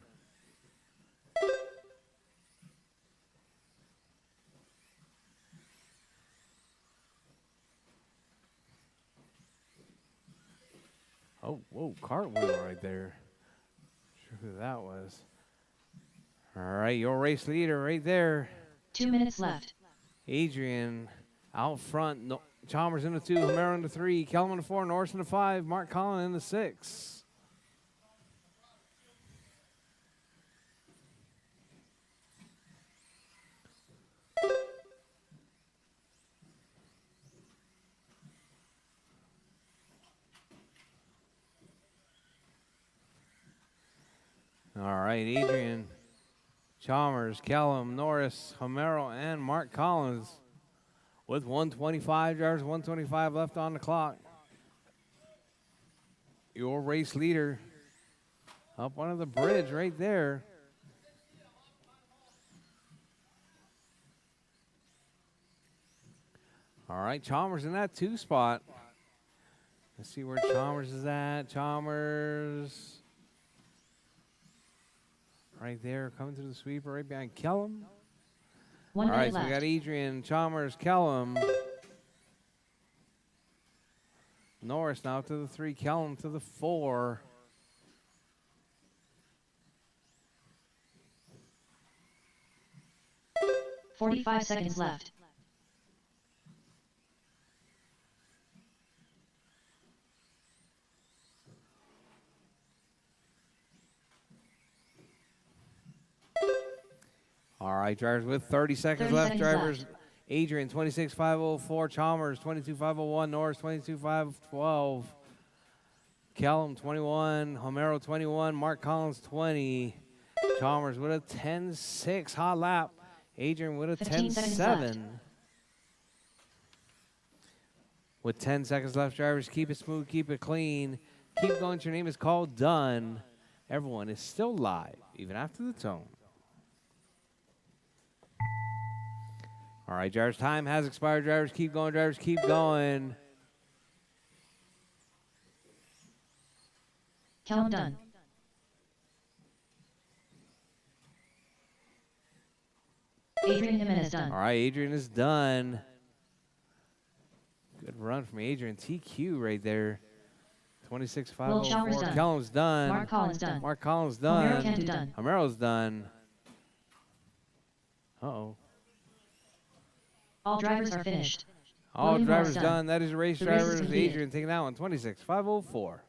Oh, whoa, cartwheel right there. Not sure who that was. All right, your race leader right there. 2 minutes left. Adrian out front. No, Chalmers in the 2, Homero in the 3, Kellum in the 4, Norris in the 5, Mark Collins in the 6. All right, Adrian, Chalmers, Kellum, Norris, Homero, and Mark Collins with 125 drivers, 125 left on the clock. Your race leader up under the bridge right there. All right, Chalmers in that 2 spot. Let's see where Chalmers is at. Chalmers right there, coming through the sweeper right behind Kellum. 1 All minute right, so left. we got Adrian, Chalmers, Kellum. Norris now to the 3, Kellum to the 4. $45 seconds left. All right, drivers with 30 seconds 30 left. seconds Drivers, left. Adrian, 26.504. Chalmers, 22.501. Norris, 22.512. Kellum, 21. Homero, 21. Mark Collins, 20. Chalmers with a 10.6 hot lap. Adrian with a 15 seconds left. 10.7. With 10 seconds left, drivers, keep it smooth, keep it clean. Keep going. Your name is called. Done. Everyone is still live, even after the tone. All right, drivers, time has expired. Drivers, keep going. Drivers, keep going. Kellum done. Adrian Jimenez done. All right, Adrian is done. Good run from Adrian. TQ right there. Will Chalmers 26.504. done. Kellum's done. Mark Collins done. Mark Collins Homero done. Cantu done. Homero's done. Uh-oh. All drivers are finished. All William drivers Morris done. That is race The race is drivers. completed. Adrian taking that one. 26.504.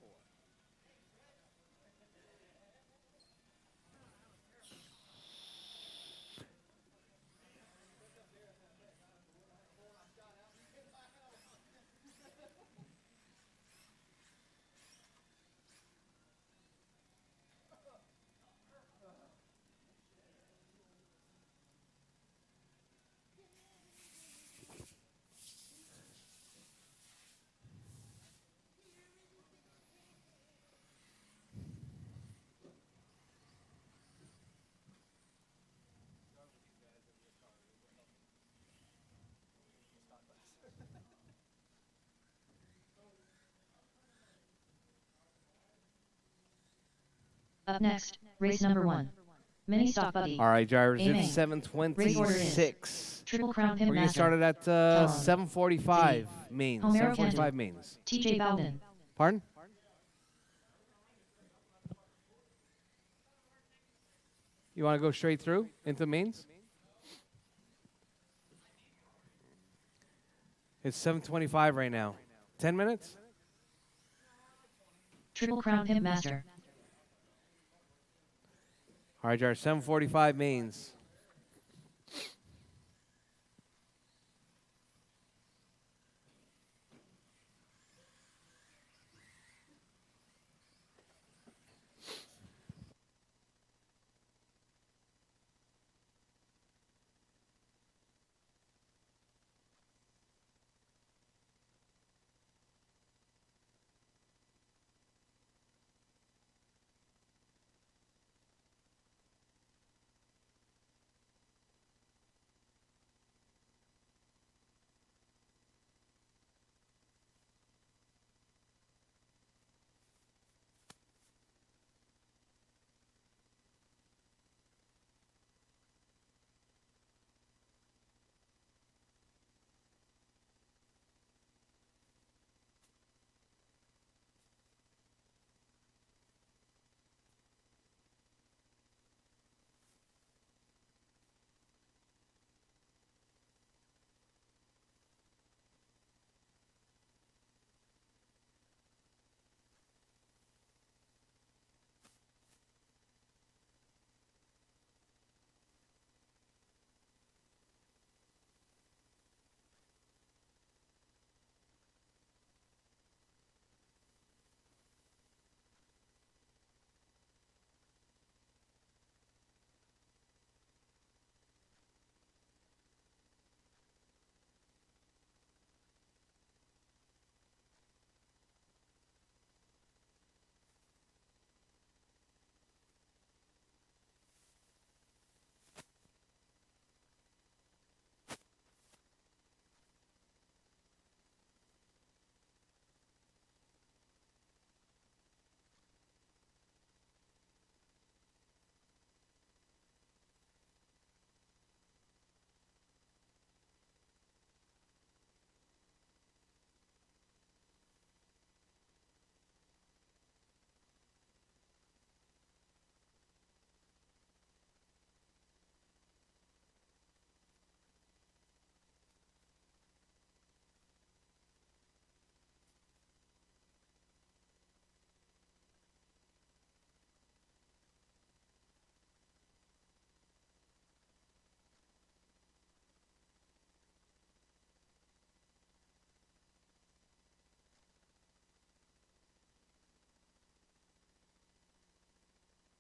Up next, race number 1. Mini stock buggy. All right, drivers, Aiming. it's Race order is 7:26. Triple Crown Pimp We're going to start Master. it at Tom. 7:45 mains. Homero 7:45 Cantu. mains. TJ Bowden. Pardon? You want to go straight through into mains? It's 7:25 right now. 10 minutes? Triple Crown Pimp Master. All right, drivers, 7:45 mains.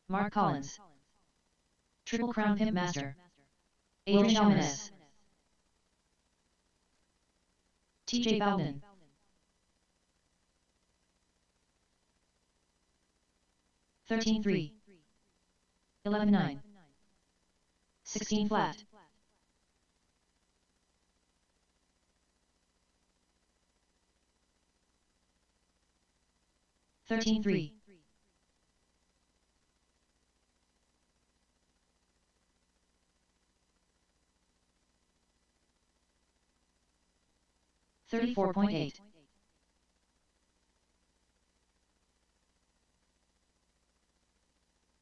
Mark Collins. Triple Crown Pimp Master. Adrian Almenes. TJ Bowden. 13-3. 11-9. 16 flat. 13-3. 34.8.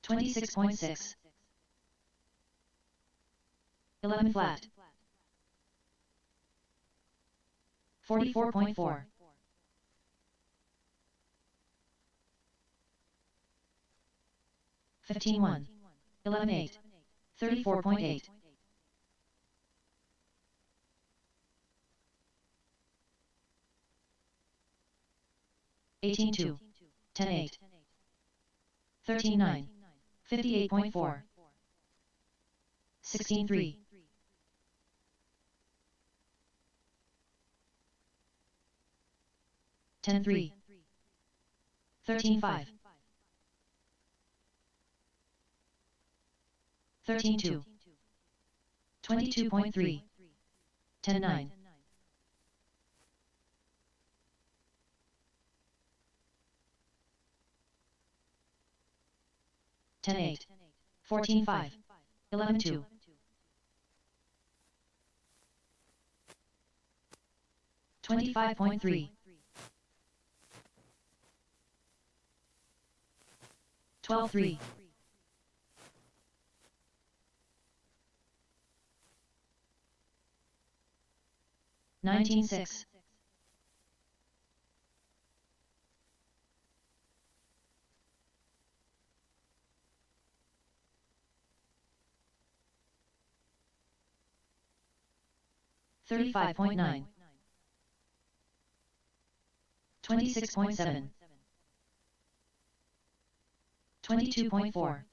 26.6. 11 flat. 44.4. 15-1. 11-8. 34.8. 18-2. 10-8. 13-9. 58.4. 16-3. 10-3. 13-5. 13-2. 22.3. 10-9. 10-8. 14-5. 11-2. 25.3. 12-3. 19-6. 35.9. 26.7. 22.4.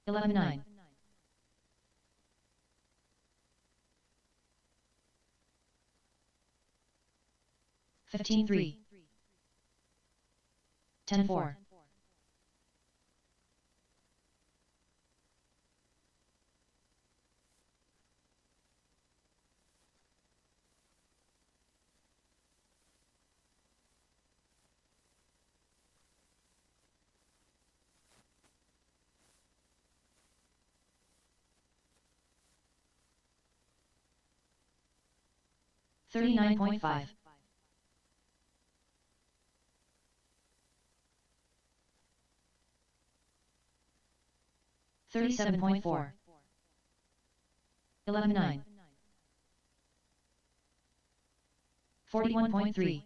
11-9. 15-3. 10-4. 39.5. 37.4. 11-9. 41.3.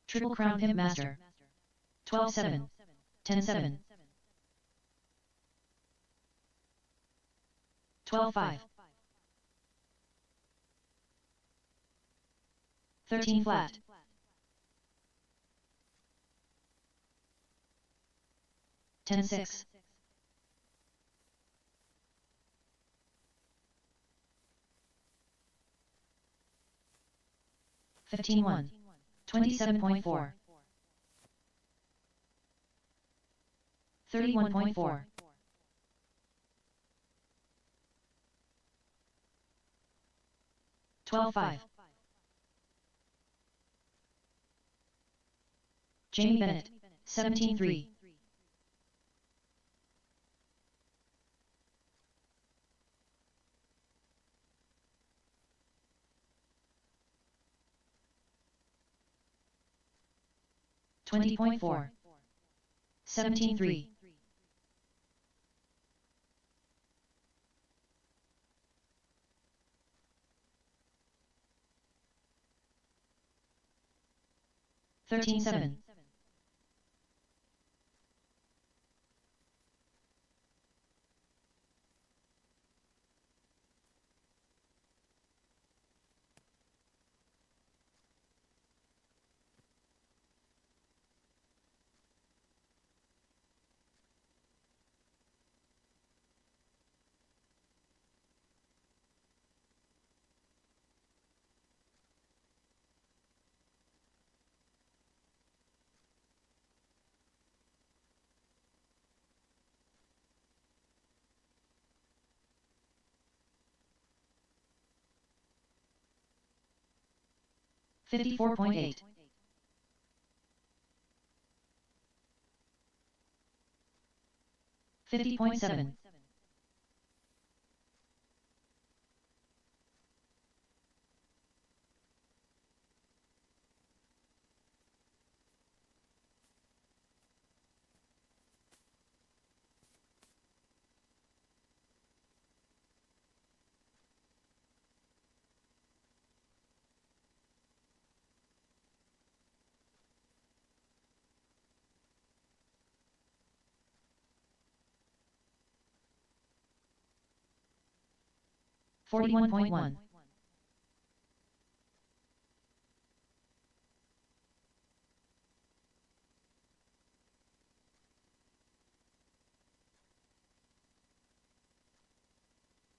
Triple Crown Pimp Master. 12-7. 10-7. 12-5. 13 flat. 10-6. 15-1. 27.4. 31.4. 12-5. Jamie Bennett. 17-3. 20.4. 17-3. 13-7. 54.8. 50.7. 41.1.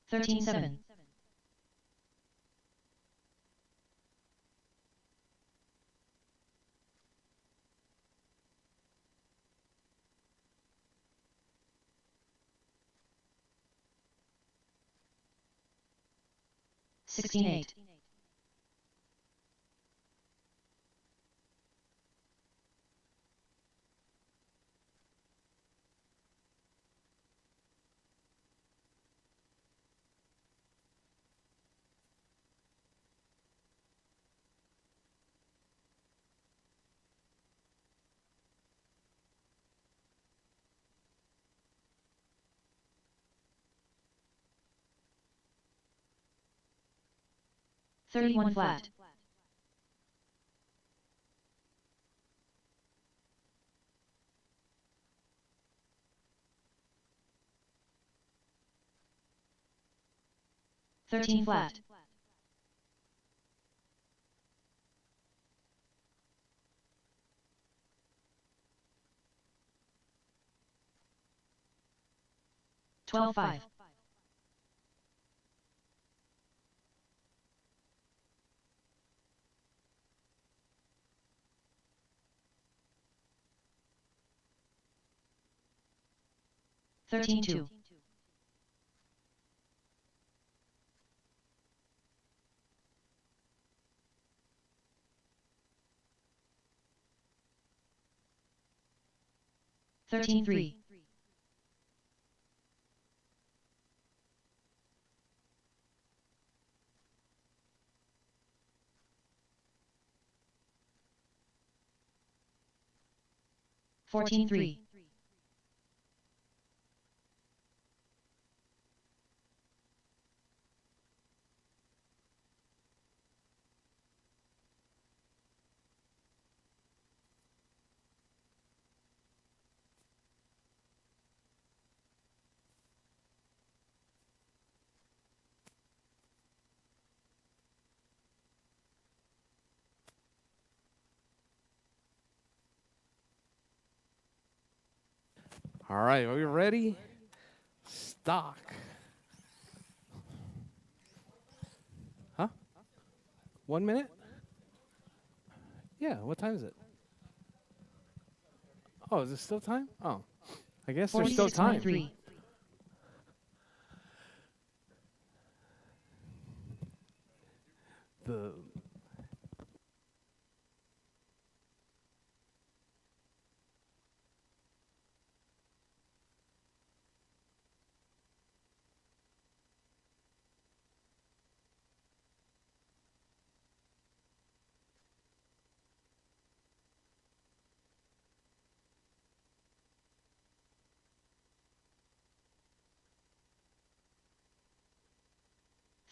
13-7. 16-8. 31 flat. Thirteen flat. 12-5. 13-2. 13-3. 14-3. All right, are we ready? Stock. Huh? 1 minute? Yeah, what time is it? Oh, is it still time? Oh, I guess there's still time. 46.3. The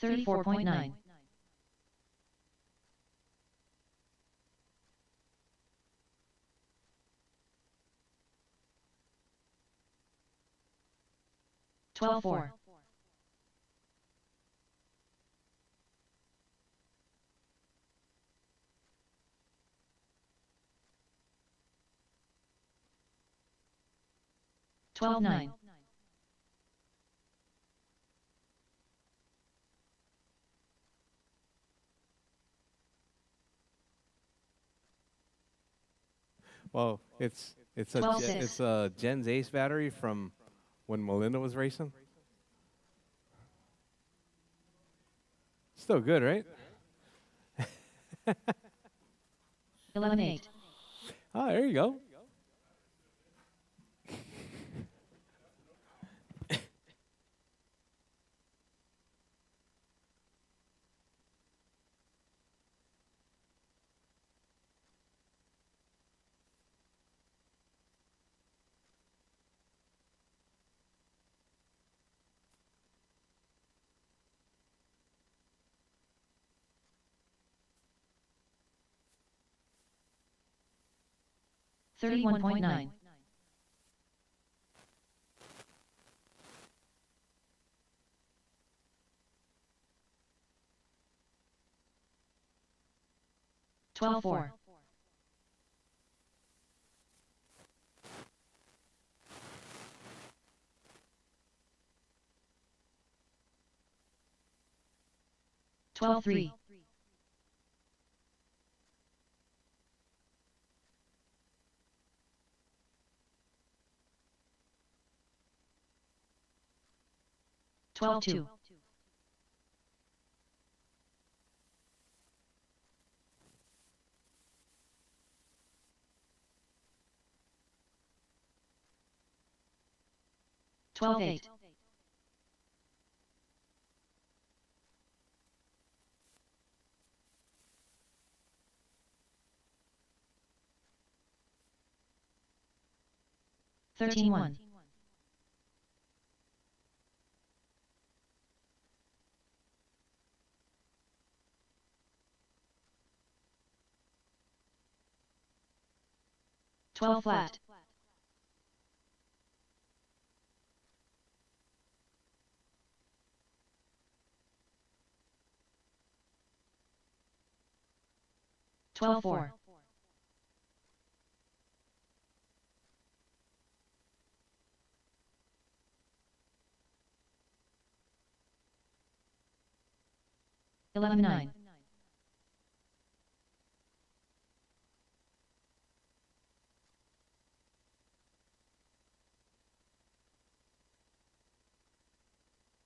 34.9. 12-4. 12-9. 12-6. It's a Gen's Ace battery from when Melinda was racing. Still good, right? 11-8. Oh, there you go. Thirty-one point nine. 12-4. 12-3. 12-2. 12-8. 13-1. 12 flat. Twelve four. 11 9.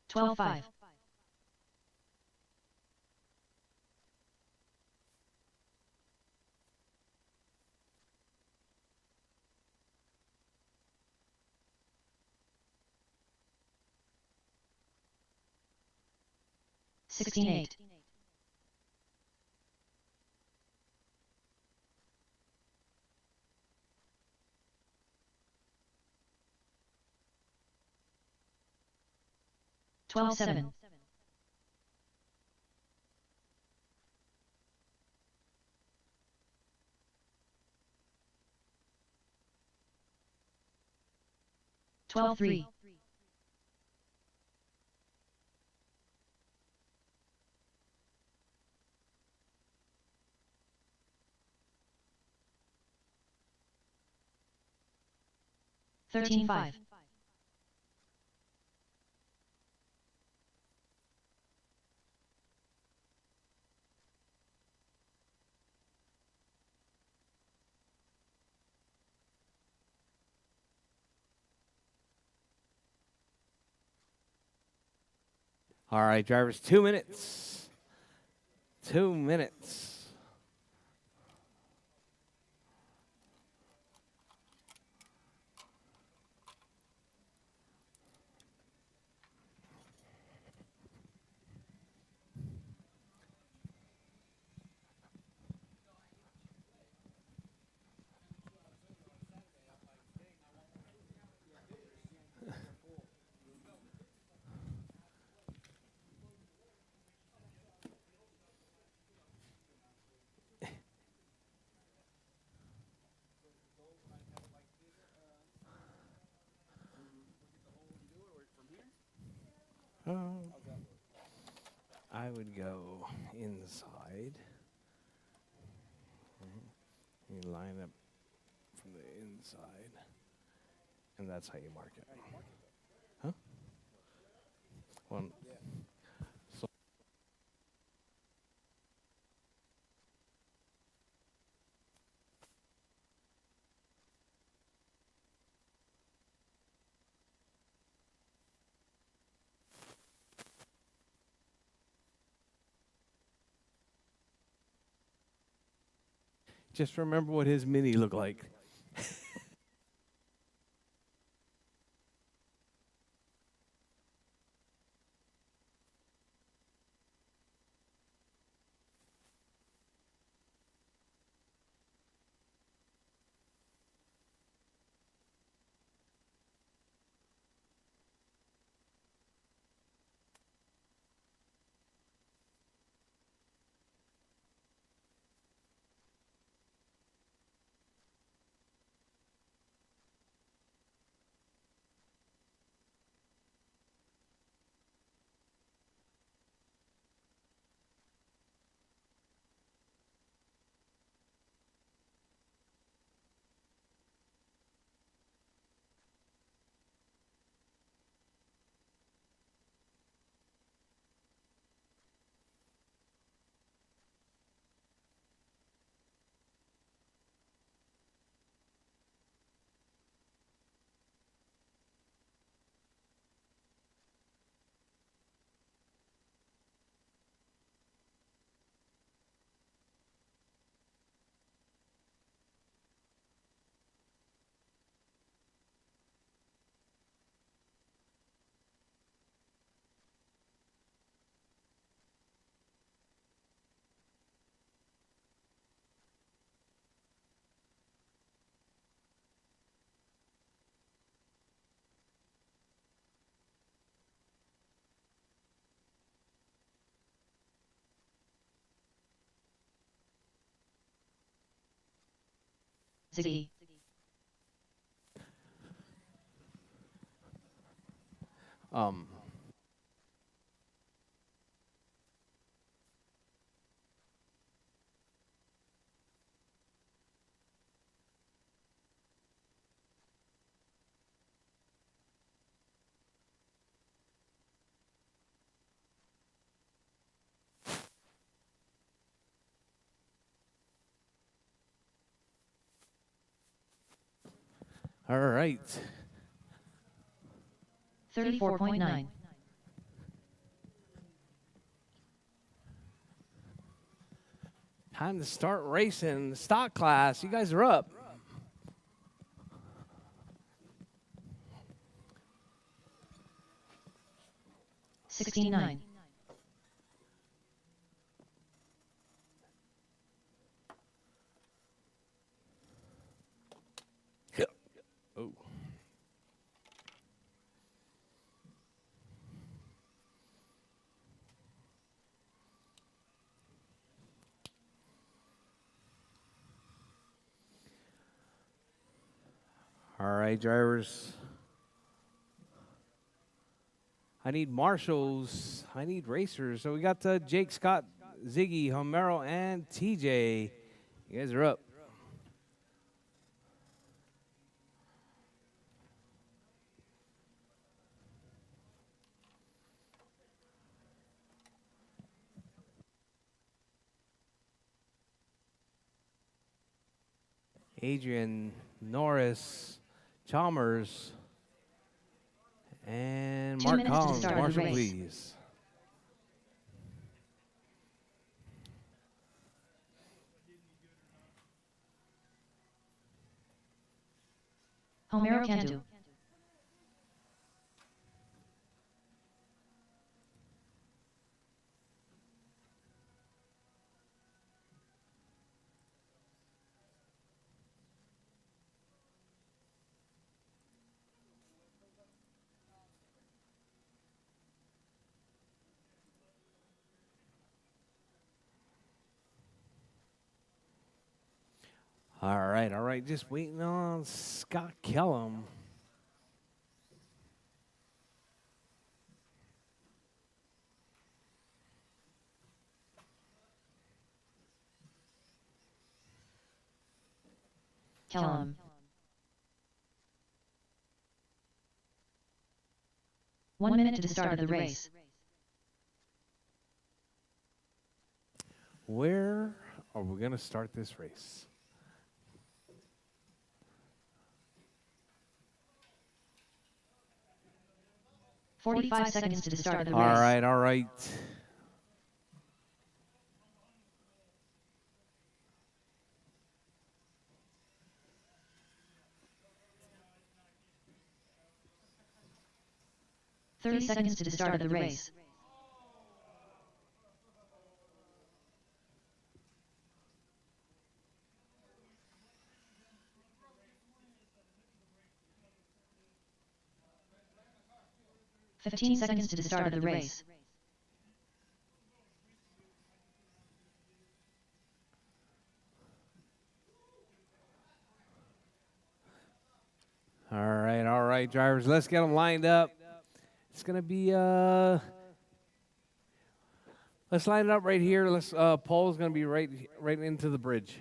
12 5. 16 8. 12 7. 12 3. 13 5. All right, drivers, 2 minutes. 2 minutes. I would go inside. You line up from the inside, and that's how you mark it. Huh? Well, so just remember what his mini looked like. Ziggy. Um, all right. 34.9. Time to start racing. Stock class. You guys are up. $16.9. Oh. All right, drivers. I need marshals. I need racers. So we got Jake, Scott, Ziggy, Homero, and TJ. You guys are up. Adrian, Norris, Chalmers, and 2 Mark minutes to the Collins. start of the Marshal, race. please. Homero Cantu. All right, all right. Just waiting on Scott Kellum. Kellum. One minute to the start of the race. Where are we going to start this race? $45 seconds to the start of the All race. right, all right. $30 seconds to the start of the race. $15 seconds to the start of the race. All right, drivers. Let's get them lined up. It's going to be, let's line it up right here. Let's, Paul's going to be right into the bridge.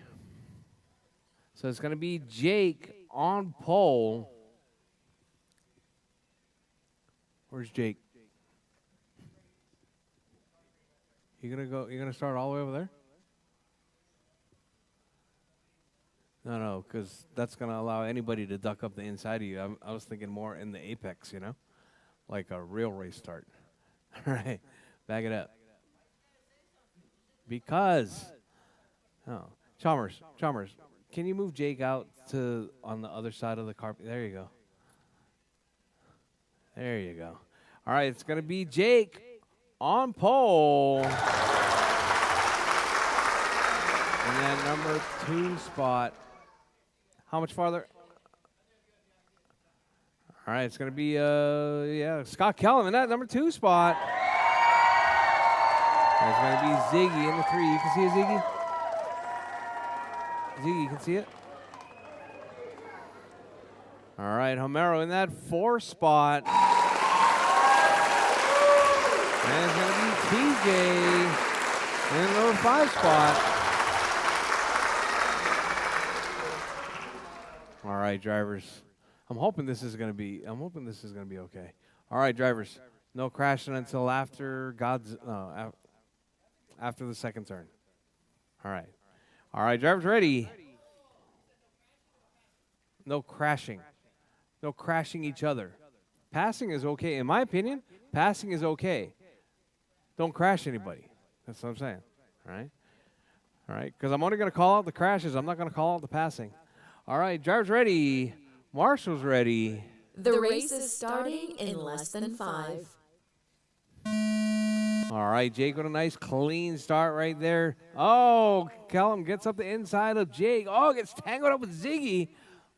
So it's going to be Jake on pole. Where's Jake? You're going to start all the way over there? No, because that's going to allow anybody to duck up the inside of you. I was thinking more in the apex, you know, like a real race start. All right, back it up. Because, Chalmers, can you move Jake out to on the other side of the carpet? There you go. There you go. All right, it's going to be Jake on pole. And then number 2 spot. How much farther? All right, it's going to be, Scott Kellum in that number 2 spot. It's going to be Ziggy in the 3. You can see it, Ziggy? Ziggy, you can see it? All right, Homero in that 4 spot. And it's going to be TJ in the number 5 spot. All right, drivers. I'm hoping this is going to be okay. All right, drivers. No crashing until after after the second turn. All right. All right, drivers ready. No crashing. No crashing each other. Passing is okay. In my opinion, passing is okay. Don't crash anybody. That's what I'm saying. All right? All right? Because I'm only going to call out the crashes. I'm not going to call out the passing. All right, drivers ready. Marshall's ready. The race is starting in less than 5. All right, Jake with a nice clean start right there. Oh, Callum gets up the inside of Jake. Oh, gets tangled up with Ziggy.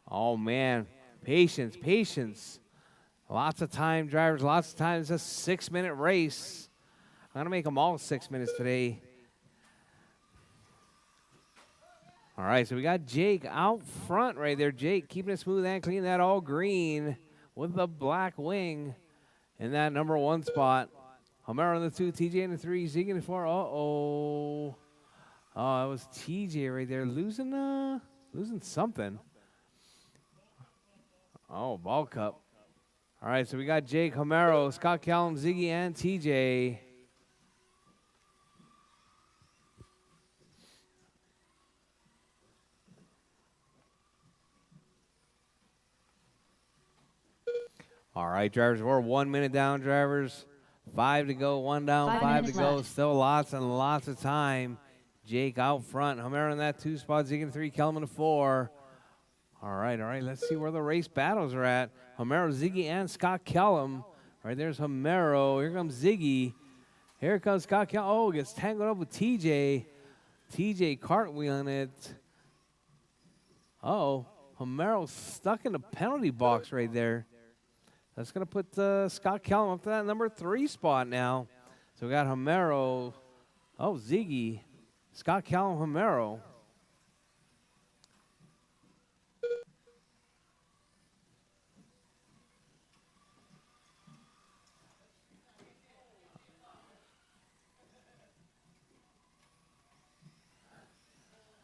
Oh, man. Patience, patience. Lots of time, drivers. Lots of time. It's a 6-minute race. I'm going to make them all 6 minutes today. All right, so we got Jake out front right there. Jake keeping it smooth and clean. That all green with the black wing in that number 1 spot. Homero in the 2, TJ in the 3, Zeke in the 4. Uh-oh. Oh, that was TJ right there losing something. Oh, ball cup. All right, so we got Jake, Homero, Scott Callum, Ziggy, and TJ. All right, drivers, we're 1 minute down, drivers. 5 to go, 1 down, 5 5 to minutes go. left. Still lots and lots of time. Jake out front. Homero in that 2 spot. Zeke in the 3, Kelman in the 4. All right. Let's see where the race battles are at. Homero, Ziggy, and Scott Kellum. All right, there's Homero. Here comes Ziggy. Here comes Scott Kellum. Oh, gets tangled up with TJ. TJ cartwheeling it. Uh-oh. Homero's stuck in the penalty box right there. That's going to put Scott Kellum up to that number 3 spot now. So we got Homero. Oh, Ziggy. Scott Kellum, Homero.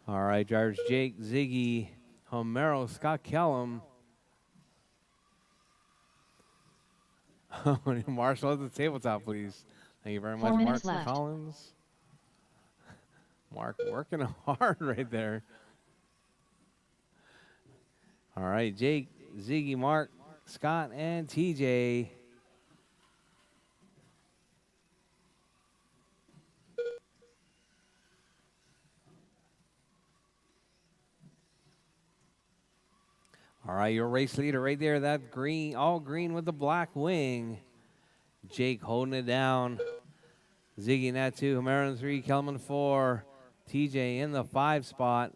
All right, drivers, Jake, Ziggy, Homero, Scott Kellum. Marshall at the tabletop, please. Thank you very much, 4 Mark minutes left. Collins. Mark working hard right there. All right, Jake, Ziggy, Mark, Scott, and TJ. All right, your race leader right there, that green, all green with the black wing. Jake holding it down. Ziggy in that 2, Homero in the 3, Kelman 4, TJ in the 5 spot.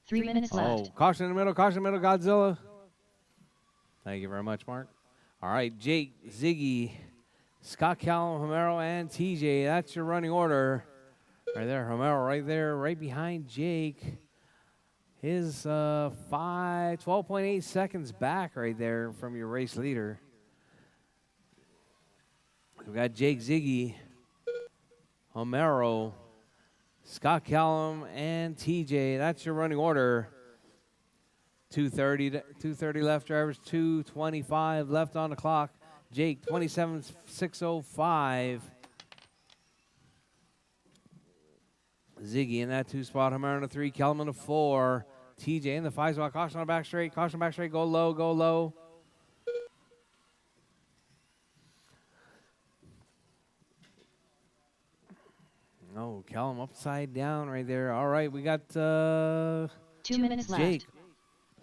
Three minutes left. Oh, caution in the middle, Godzilla. Thank you very much, Mark. All right, Jake, Ziggy, Scott Callum, Homero, and TJ. That's your running order. Right there, Homero right there, right behind Jake. His 12.8 seconds back right there from your race leader. We got Jake, Ziggy, Homero, Scott Callum, and TJ. That's your running order. 2:30 left, drivers. 2:25 left on the clock. Jake, 27.605. Ziggy in that 2 spot. Homero in the 3, Kellum in the 4. TJ in the 5 spot. Caution on the back straight. Caution back straight. Go low, go low. Oh, Kellum upside down right there. All right, we got 2 minutes Jake left.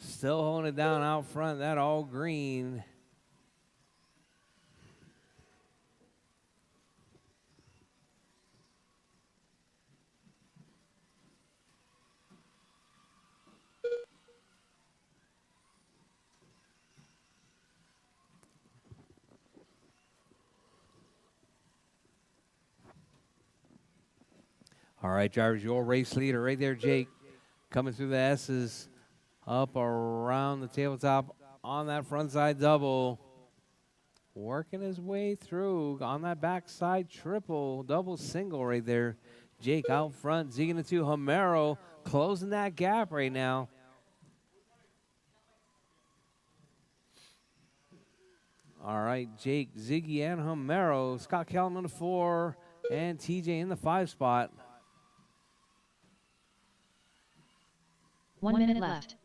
still holding it down out front. That all green. All right, drivers, your race leader right there, Jake, coming through the S's, up around the tabletop on that front side double. Working his way through on that backside triple, double single right there. Jake out front, zigging it to Homero, closing that gap right now. All right, Jake, Ziggy, and Homero. Scott Kellum in the 4, and TJ in the 5 spot. 1 minute left.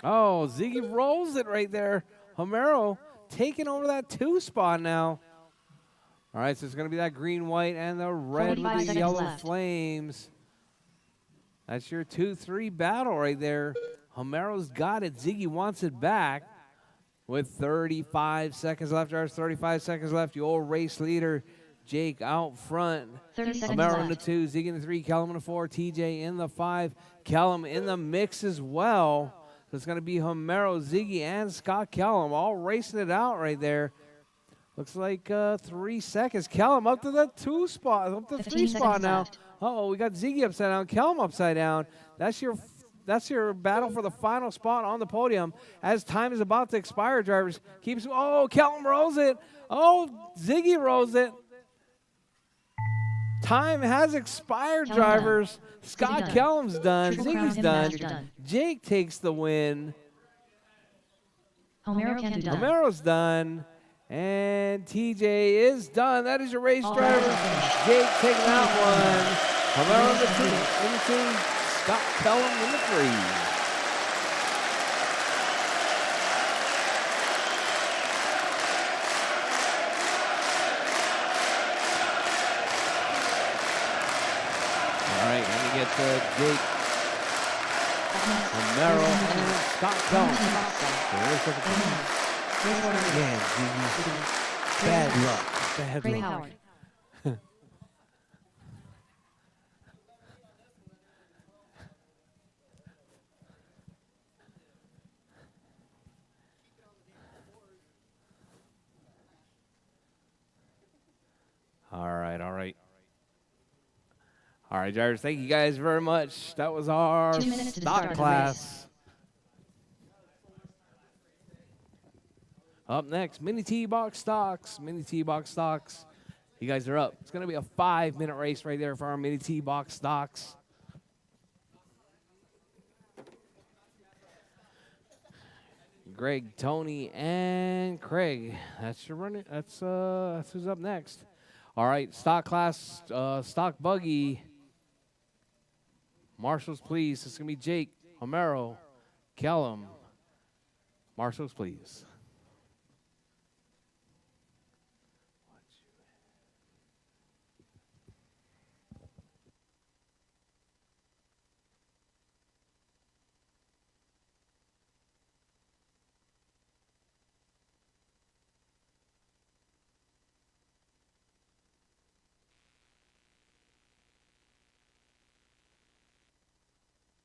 Oh, Ziggy rolls it right there. Homero taking over that 2 spot now. All right, so it's going to be that green, white, and the red 45 with the seconds yellow left. flames. That's your 2-3 battle right there. Homero's got it. Ziggy wants it back. With 35 seconds left, there's 35 seconds left. Your race leader, Jake, out front. 30 seconds Homero in the left. 2, Ziggy in the 3, Kellum in the 4, TJ in the 5, Kellum in the mix as well. So it's going to be Homero, Ziggy, and Scott Kellum all racing it out right there. Looks like 3 seconds. Kellum up to the 2 spot, up to 15 3 spot seconds now. left. Uh-oh, we got Ziggy upside down, Kellum upside down. That's your battle for the final spot on the podium. As time is about to expire, drivers, keeps. Oh, Kellum rolls it. Oh, Ziggy rolls it. Time has expired, Kellum done. drivers. Scott done. Kellum's done. Triple Crown Ziggy's Him done. Master done. Jake takes the win. Homero Cantu done. Homero's done. And TJ is done. That is your race, All drivers. drivers are finished. Jake taking that one. Homero in the 2. Scott Kellum in the 3. All right, let me get Jake, Up next, Homero, race number and two. Scott Women's Kellum. team box start. The race of the Race winner. Race order is Man, Ziggy, Ziggy. bad Craig luck. Bad Craig luck. Howard. All right, all right. All right, drivers, thank you guys very much. That was our 2 minutes to the stock start of the class. Up next, mini T-box stocks. Mini T-box stocks. You guys are up. It's going to be a 5-minute race right there for our mini T-box stocks. Greg, Tony, and Craig. That's your running. That's who's up next. All right, stock class, stock buggy. Marshals, please. It's gonna be Jake, Homero, Kellum. Marshals, please.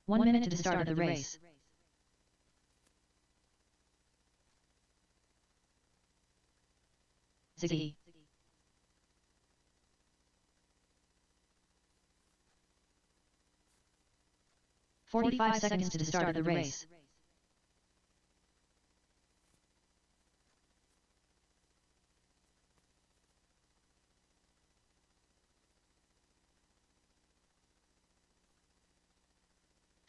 One minute to the start of the race. Ziggy. "45 seconds to the start of the race.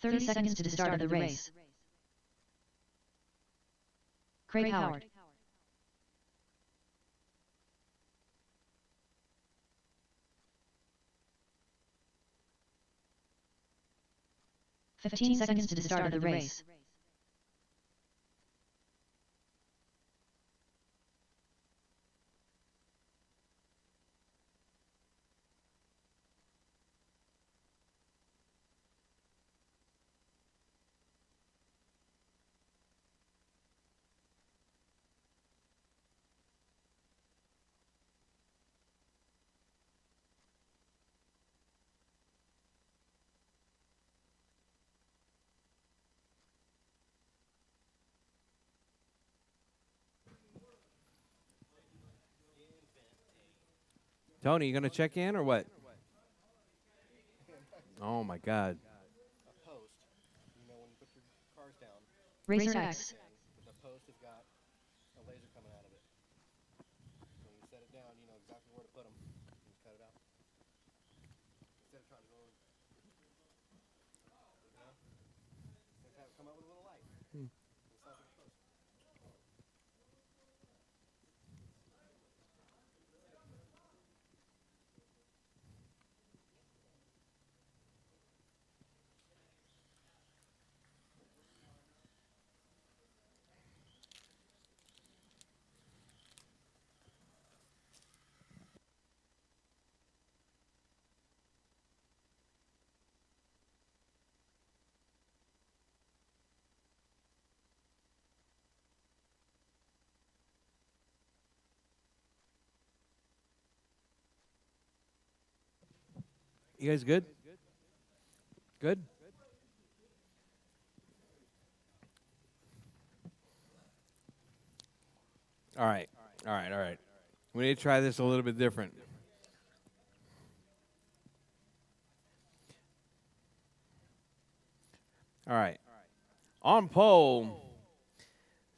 "30 seconds to the start of the race. Craig Howard. "15 seconds to the start of the race. Tony, you gonna check in or what? Oh my God. A post, you know, when you put your cars down, Racer X. the post has got a laser coming out of it. When you set it down, you know exactly where to put them. You just cut it out. Instead of trying to go, you know, just have it come out with a little light. It's not the post. You guys good? Good? All right. All right. All right. We need to try this a little bit different. All right. On pole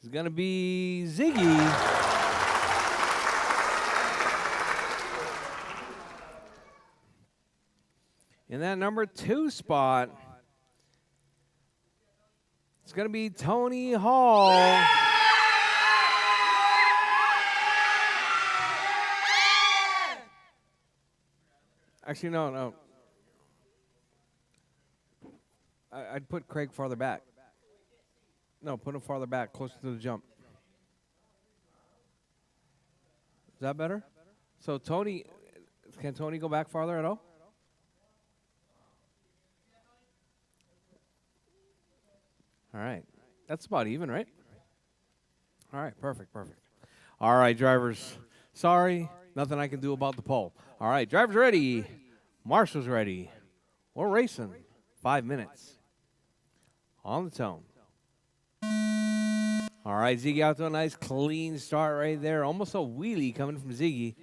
is going to be Ziggy. In that number 2 spot, it's going to be Tony Hall. Actually, no. I'd put Craig farther back. No, put him farther back, closer to the jump. Is that better? So Tony, can Tony go back farther at all? All right. That's about even, right? All right, perfect. All right, drivers. Sorry, nothing I can do about the pole. All right, drivers ready. Marshall's ready. We're racing. 5 minutes. On the tone. All right, Ziggy out to a nice clean start right there. Almost a wheelie coming from Ziggy.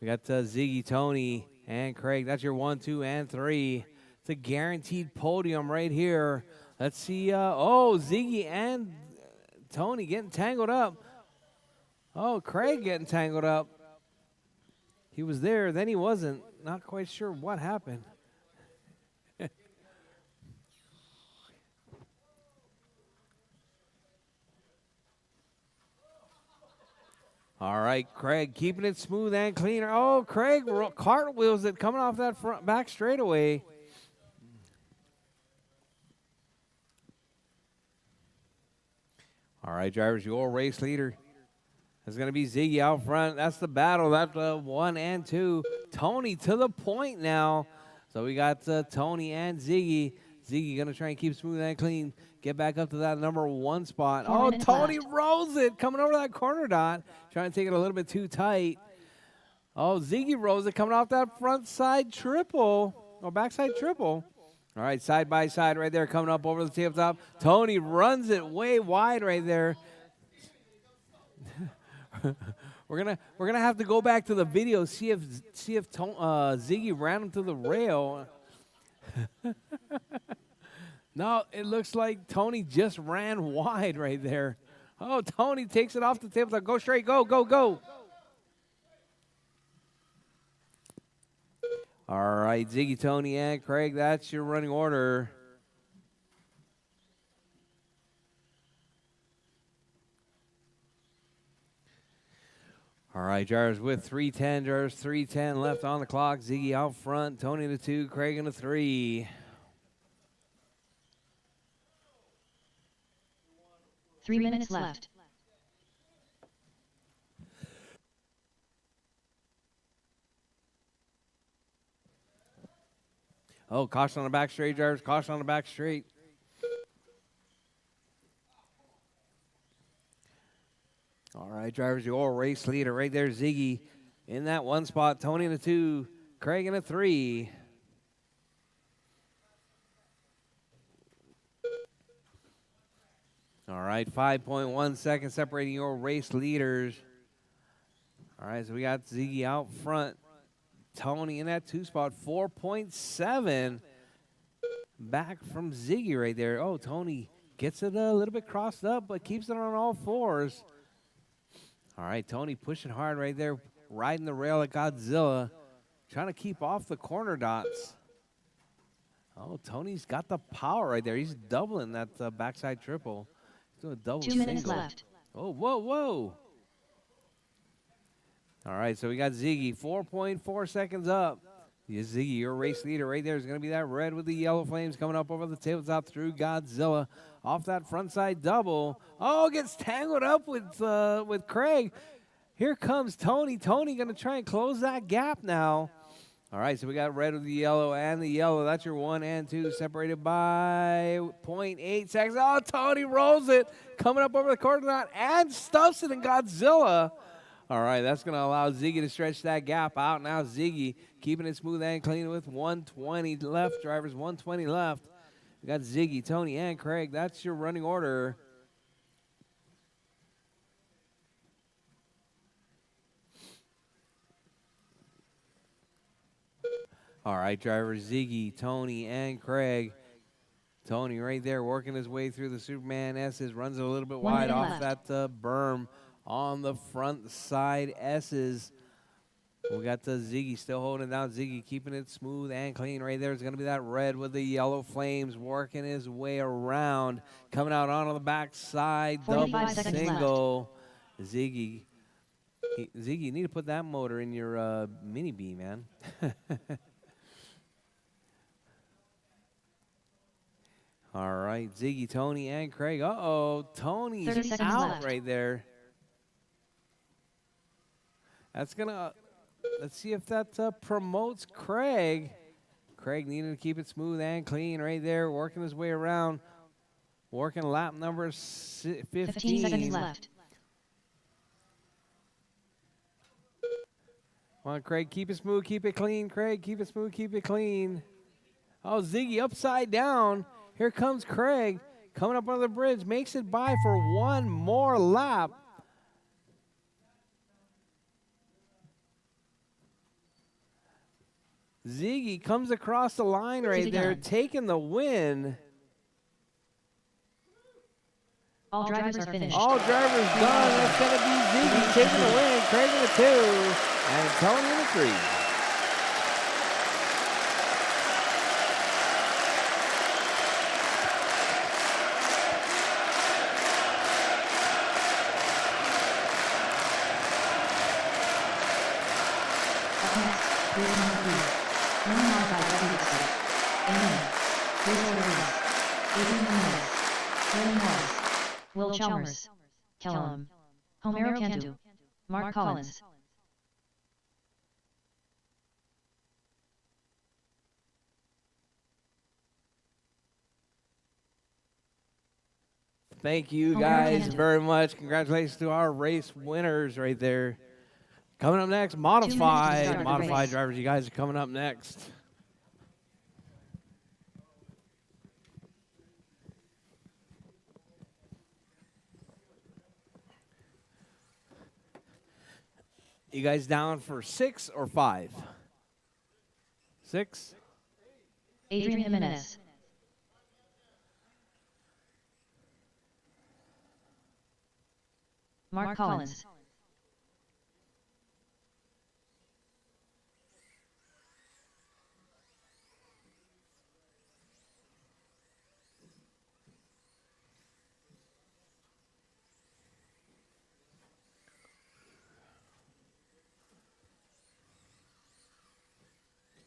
We got Ziggy, Tony, and Craig. That's your 1, 2, and 3. It's a guaranteed podium right here. Let's see. Ziggy and Tony getting tangled up. Oh, Craig getting tangled up. He was there, then he wasn't. Not quite sure what happened. All right, Craig keeping it smooth and clean. Oh, Craig cartwheels it coming off that front back straightaway. All right, drivers, your race leader is going to be Ziggy out front. That's the battle. That's 1 and 2. Tony to the point now. So we got Tony and Ziggy. Ziggy going to try and keep smooth and clean. Get back up to that number 1 spot. 4 Oh, minutes Tony left. rolls it. Coming over that corner dot. Trying to take it a little bit too tight. Oh, Ziggy rolls it coming off that front side triple. Or backside triple. All right, side by side right there, coming up over the tabletop. Tony runs it way wide right there. we're gonna have to go back to the video, see if Ziggy ran him to the rail. No, it looks like Tony just ran wide right there. Oh, Tony takes it off the tabletop. Go straight, go. All right, Ziggy, Tony, and Craig, that's your running order. All right, drivers with 3:10, drivers 3:10 left on the clock. Ziggy out front, Tony in the 2, Craig in the 3. 3 minutes left. Oh, caution on the back straight, drivers. Caution on the back straight. All right, drivers, your race leader right there, Ziggy. In that 1 spot, Tony in the 2, Craig in the 3. All right, 5.1 seconds separating your race leaders. All right, so we got Ziggy out front. Tony in that 2 spot, 4.7. Back from Ziggy right there. Oh, Tony gets it a little bit crossed up, but keeps it on all fours. All right, Tony pushing hard right there, riding the rail at Godzilla, trying to keep off the corner dots. Oh, Tony's got the power right there. He's doubling that backside triple. He's doing a double 2 minutes single. left. Oh, whoa, whoa. All right, so we got Ziggy, 4.4 seconds up. Yeah, Ziggy, your race leader right there is going to be that red with the yellow flames coming up over the tabletop through Godzilla. Off that front side double. Oh, gets tangled up with Craig. Here comes Tony. Tony going to try and close that gap now. All right, so we got red with the yellow and the yellow. That's your 1 and 2 separated by 0.8 seconds. Oh, Tony rolls it. Coming up over the corner knot and stuffs it in Godzilla. All right, that's going to allow Ziggy to stretch that gap out. Now Ziggy keeping it smooth and clean with 120 left. Drivers, 120 left. We got Ziggy, Tony, and Craig. That's your running order. All right, drivers, Ziggy, Tony, and Craig. Tony right there working his way through the Superman S's. Runs it a little bit 1 wide minute off left. that berm on the front side S's. We got the Ziggy still holding it down. Ziggy keeping it smooth and clean right there. It's going to be that red with the yellow flames working his way around. Coming out on the back side. 45 Double seconds single. Ziggy, you need to put that motor in your Mini B, man. All right, Ziggy, Tony, and Craig. Uh-oh, 30 Tony's seconds out left. right there. That's going to, let's see if that promotes Craig. Craig needing to keep it smooth and clean right there, working his way around, working lap number 15. 15 seconds left. Come on, Craig, keep it smooth, keep it clean. Craig, keep it smooth, keep it clean. Oh, Ziggy upside down. Here comes Craig coming up on the bridge, makes it by for one more lap. Ziggy comes across the line right Ziggy there, done. taking the win. All drivers are finished. All drivers done. That's going to be Ziggy taking the win. Craig in the 2 and Tony in the 3. Up next, race number 3. Winning modified WXC. Amen. Race order is Adrian Jimenez, William Morris, Will Chalmers, Kellum, Homero Cantu, Mark Collins. Thank you Homero guys Cantu. very much. Congratulations to our race winners right there. Coming up next, 2 minutes to start modified. the Modified race. drivers, you guys are coming up next. You guys down for 6 or 5? 6? Adrian Jimenez, Mark Collins,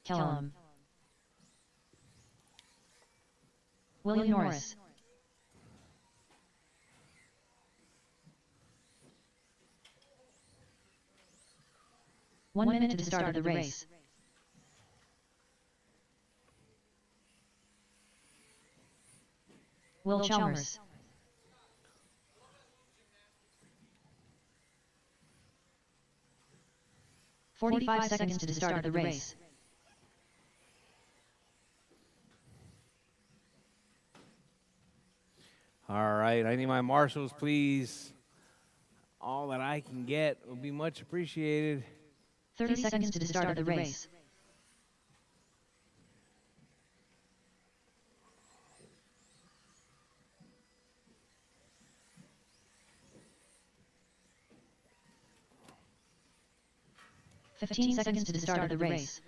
Kellum, William Norris, One minute to the start of the race. Will Chalmers, 45 seconds to the start of the race. All right, I need my marshals, please. All that I can get will be much appreciated. 30 seconds to the start of the race. 15 seconds to the start of the race.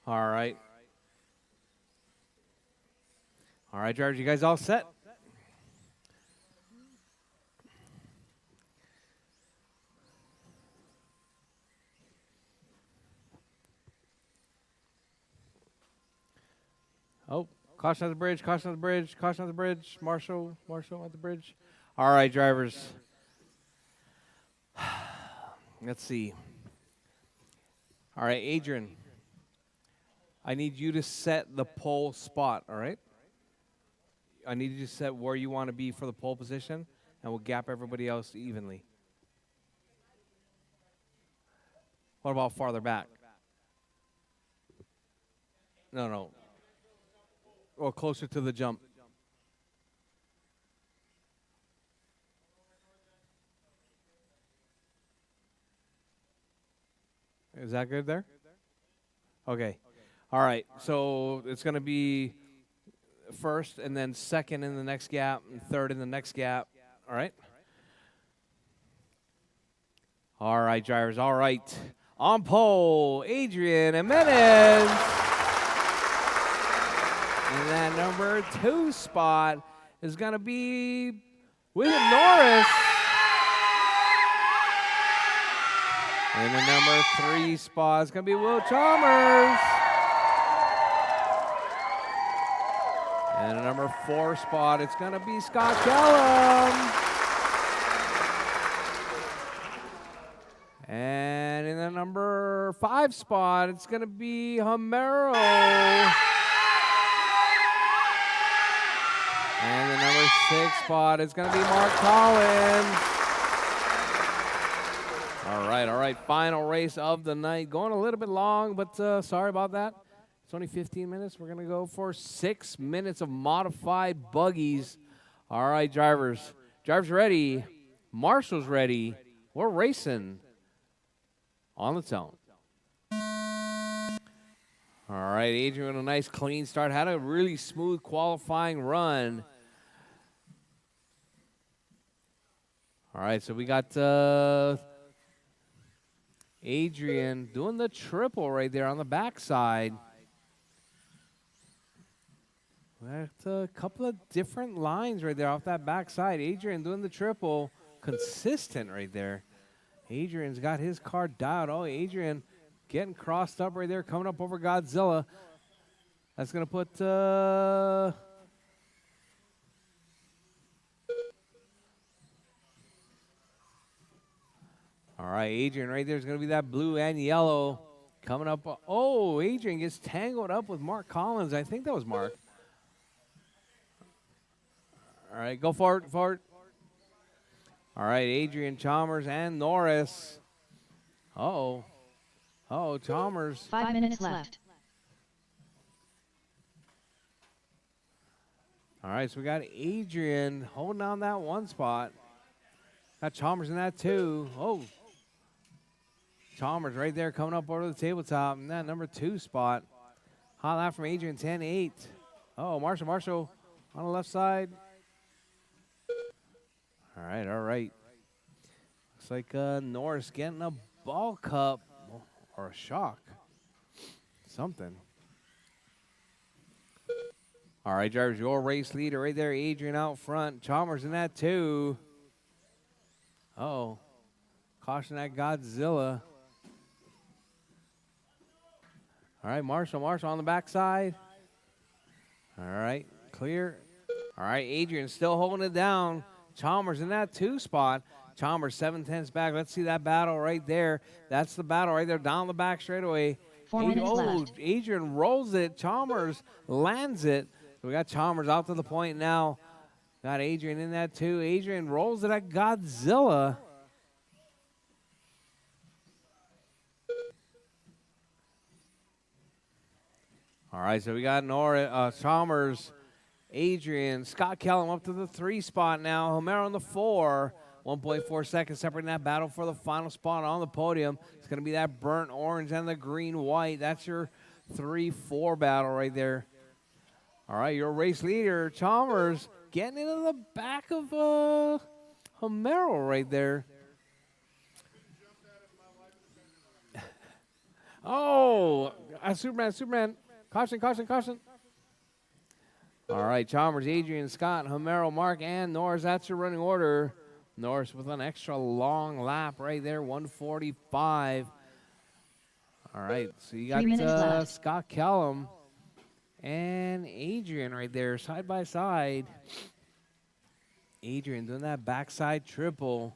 All right. All right, drivers, you guys all set? Oh, caution at the bridge, caution at the bridge, caution at the bridge. Marshall at the bridge. All right, drivers. Let's see. All right, Adrian. I need you to set the pole spot, all right? I need you to set where you want to be for the pole position, and we'll gap everybody else evenly. What about farther back? No. Or closer to the jump. Is that good there? Okay. All right. So it's going to be first and then second in the next gap and third in the next gap. All right? All right, drivers. All right. On pole, Adrian Jimenez. And that number 2 spot is going to be William Norris. And the number 3 spot is going to be Will Chalmers. And the number 4 spot, it's going to be Scott Kellum. And in the number 5 spot, it's going to be Homero. And the number 6 spot is going to be Mark Collins. All right. Final race of the night. Going a little bit long, but sorry about that. It's only 15 minutes. We're going to go for 6 minutes of modified buggies. All right, drivers. Drivers ready. Marshall's ready. We're racing on the zone. All right, Adrian with a nice clean start. Had a really smooth qualifying run. All right, so we got Adrian doing the triple right there on the backside. That's a couple of different lines right there off that backside. Adrian doing the triple, consistent right there. Adrian's got his car dialed. Oh, Adrian getting crossed up right there, coming up over Godzilla. That's going to put... All right, Adrian right there is going to be that blue and yellow coming up. Oh, Adrian gets tangled up with Mark Collins. I think that was Mark. All right, go forward. All right, Adrian, Chalmers, and Norris. Oh, Chalmers. 5 minutes left. All right, so we got Adrian holding on that 1 spot. Got Chalmers in that 2. Oh, Chalmers right there coming up over the tabletop in that number 2 spot. Hot lap from Adrian, 10-8. Oh, Marshall on the left side. All right. Looks like Norris getting a ball cup or a shock. Something. All right, drivers, your race leader right there, Adrian out front. Chalmers in that 2. Oh, caution that Godzilla. All right, Marshall on the backside. All right, clear. All right, Adrian still holding it down. Chalmers in that 2 spot. Chalmers 7/10 back. Let's see that battle right there. That's the battle right there down the back straightaway. 4 minutes left. Adrian rolls it. Chalmers lands it. So we got Chalmers out to the point now. Got Adrian in that 2. Adrian rolls it at Godzilla. All right, so we got Chalmers, Adrian, Scott Kellum up to the 3 spot now. Homero on the 4. 1.4 seconds separating that battle for the final spot on the podium. It's going to be that burnt orange and the green-white. That's your 3-4 battle right there. All right, your race leader, Chalmers, getting into the back of Homero right there. Superman, Superman. Caution, caution, caution. All right, Chalmers, Adrian, Scott, Homero, Mark, and Norris. That's your running order. Norris with an extra long lap right there, 145. All right, so you 3 minutes got left. Scott Kellum and Adrian right there, side by side. Adrian doing that backside triple.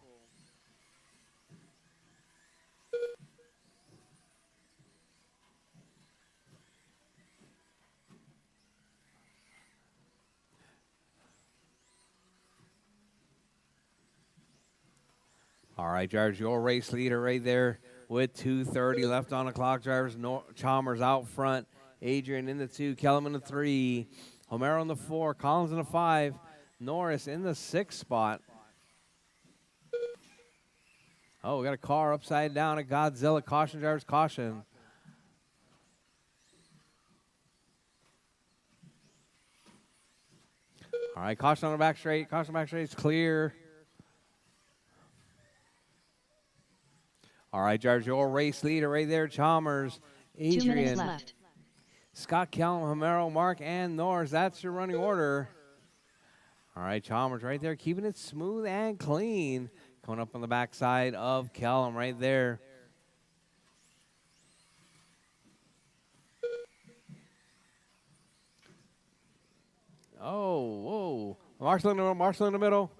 All right, drivers, your race leader right there with 2:30 left on the clock. Drivers, Chalmers out front. Adrian in the 2, Kellum in the 3, Homero in the 4, Collins in the 5, Norris in the 6th spot. Oh, we got a car upside down at Godzilla. Caution, drivers, caution. All right, caution on the back straight. Caution back straight is clear. All right, drivers, your race leader right there, Chalmers, 2 minutes Adrian, left. Scott Kellum, Homero, Mark, and Norris. That's your running order. All right, Chalmers right there, keeping it smooth and clean. Coming up on the backside of Kellum right there. Oh, whoa. Marshall in the middle, Marshall in the middle.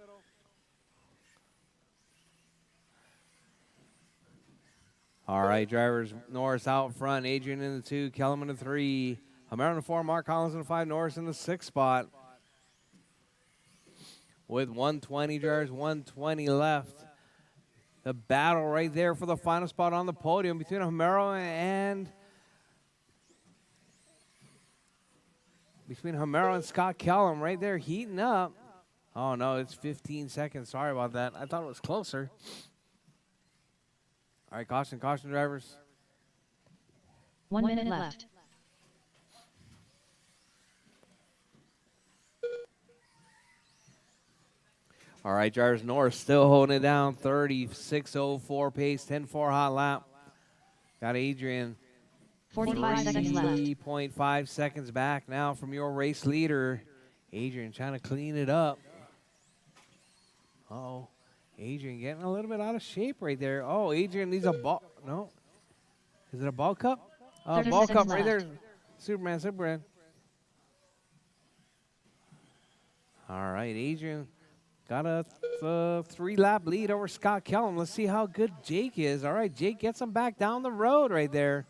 All right, drivers, Norris out front, Adrian in the 2, Kellum in the 3, Homero in the 4, Mark Collins in the 5, Norris in the 6th spot. With 120, drivers, 120 left. The battle right there for the final spot on the podium between Homero and Scott Kellum right there heating up. Oh, no, it's 15 seconds. Sorry about that. I thought it was closer. All right, caution, caution, drivers. 1 minute left. All right, drivers, Norris still holding it down, 36:04 pace, 10:4 hot lap. Got Adrian 45 seconds left. 3.5 seconds back now from your race leader. Adrian trying to clean it up. Uh-oh. Adrian getting a little bit out of shape right there. Oh, Adrian needs a ball. No. Is it a ball cup? 30 Ball seconds cup right left. there. Superman, Superman. All right, Adrian got a 3-lap lead over Scott Kellum. Let's see how good Jake is. All right, Jake gets him back down the road right there.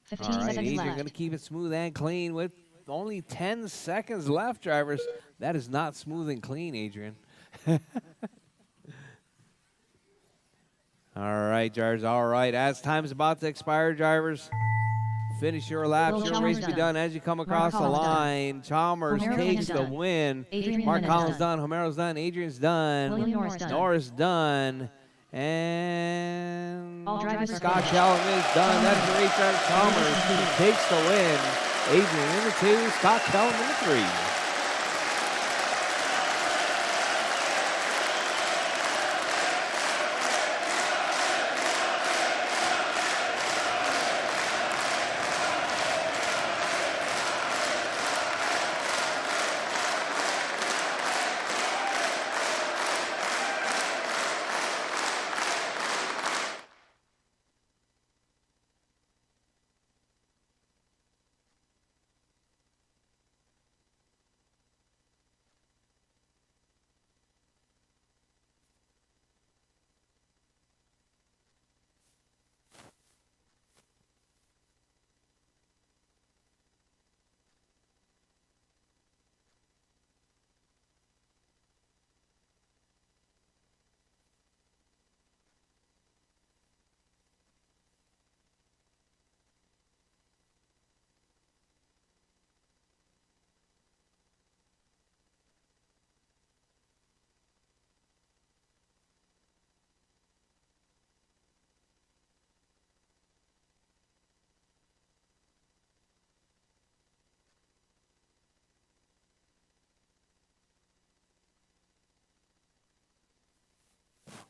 15 All right, seconds Adrian left. going to keep it smooth and clean with only 10 seconds left, drivers. That is not smooth and clean, Adrian. All right, drivers. All right, as time's about to expire, drivers, finish your laps. Will Your Chalmers race be done. done as you come across the Collins done. line. Chalmers Homero takes the done. win. Adrian Mark Jimenez Collins done. Homero's done. Adrian's done. William Norris done. Norris done. And All drivers are Scott finished. Kellum is done. That's the race driver. Chalmers takes the win. Adrian in the 2, Scott Kellum in the 3.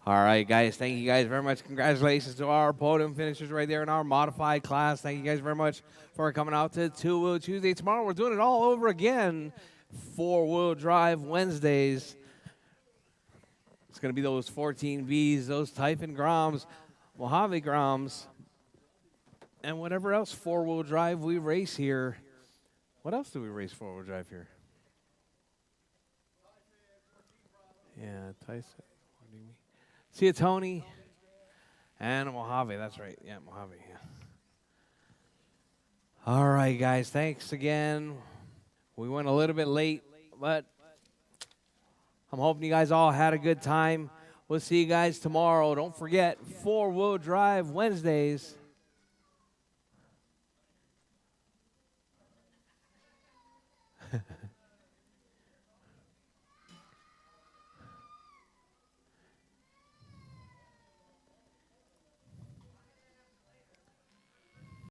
All right, guys. Thank you guys very much. Congratulations to our podium finishers right there in our modified class. Thank you guys very much for coming out to Two Wheel Tuesday. Tomorrow we're doing it all over again. 4-wheel drive Wednesdays. It's going to be those 14Bs, those Typhon Groms, Mojave Groms, and whatever else 4-wheel drive we race here. What else do we race 4-wheel drive here? Yeah, Tyson. See a Tony and a Mojave. That's right. Yeah, Mojave. Yeah. All right, guys. Thanks again. We went a little bit late, but I'm hoping you guys all had a good time. We'll see you guys tomorrow. Don't forget, 4-wheel drive Wednesdays.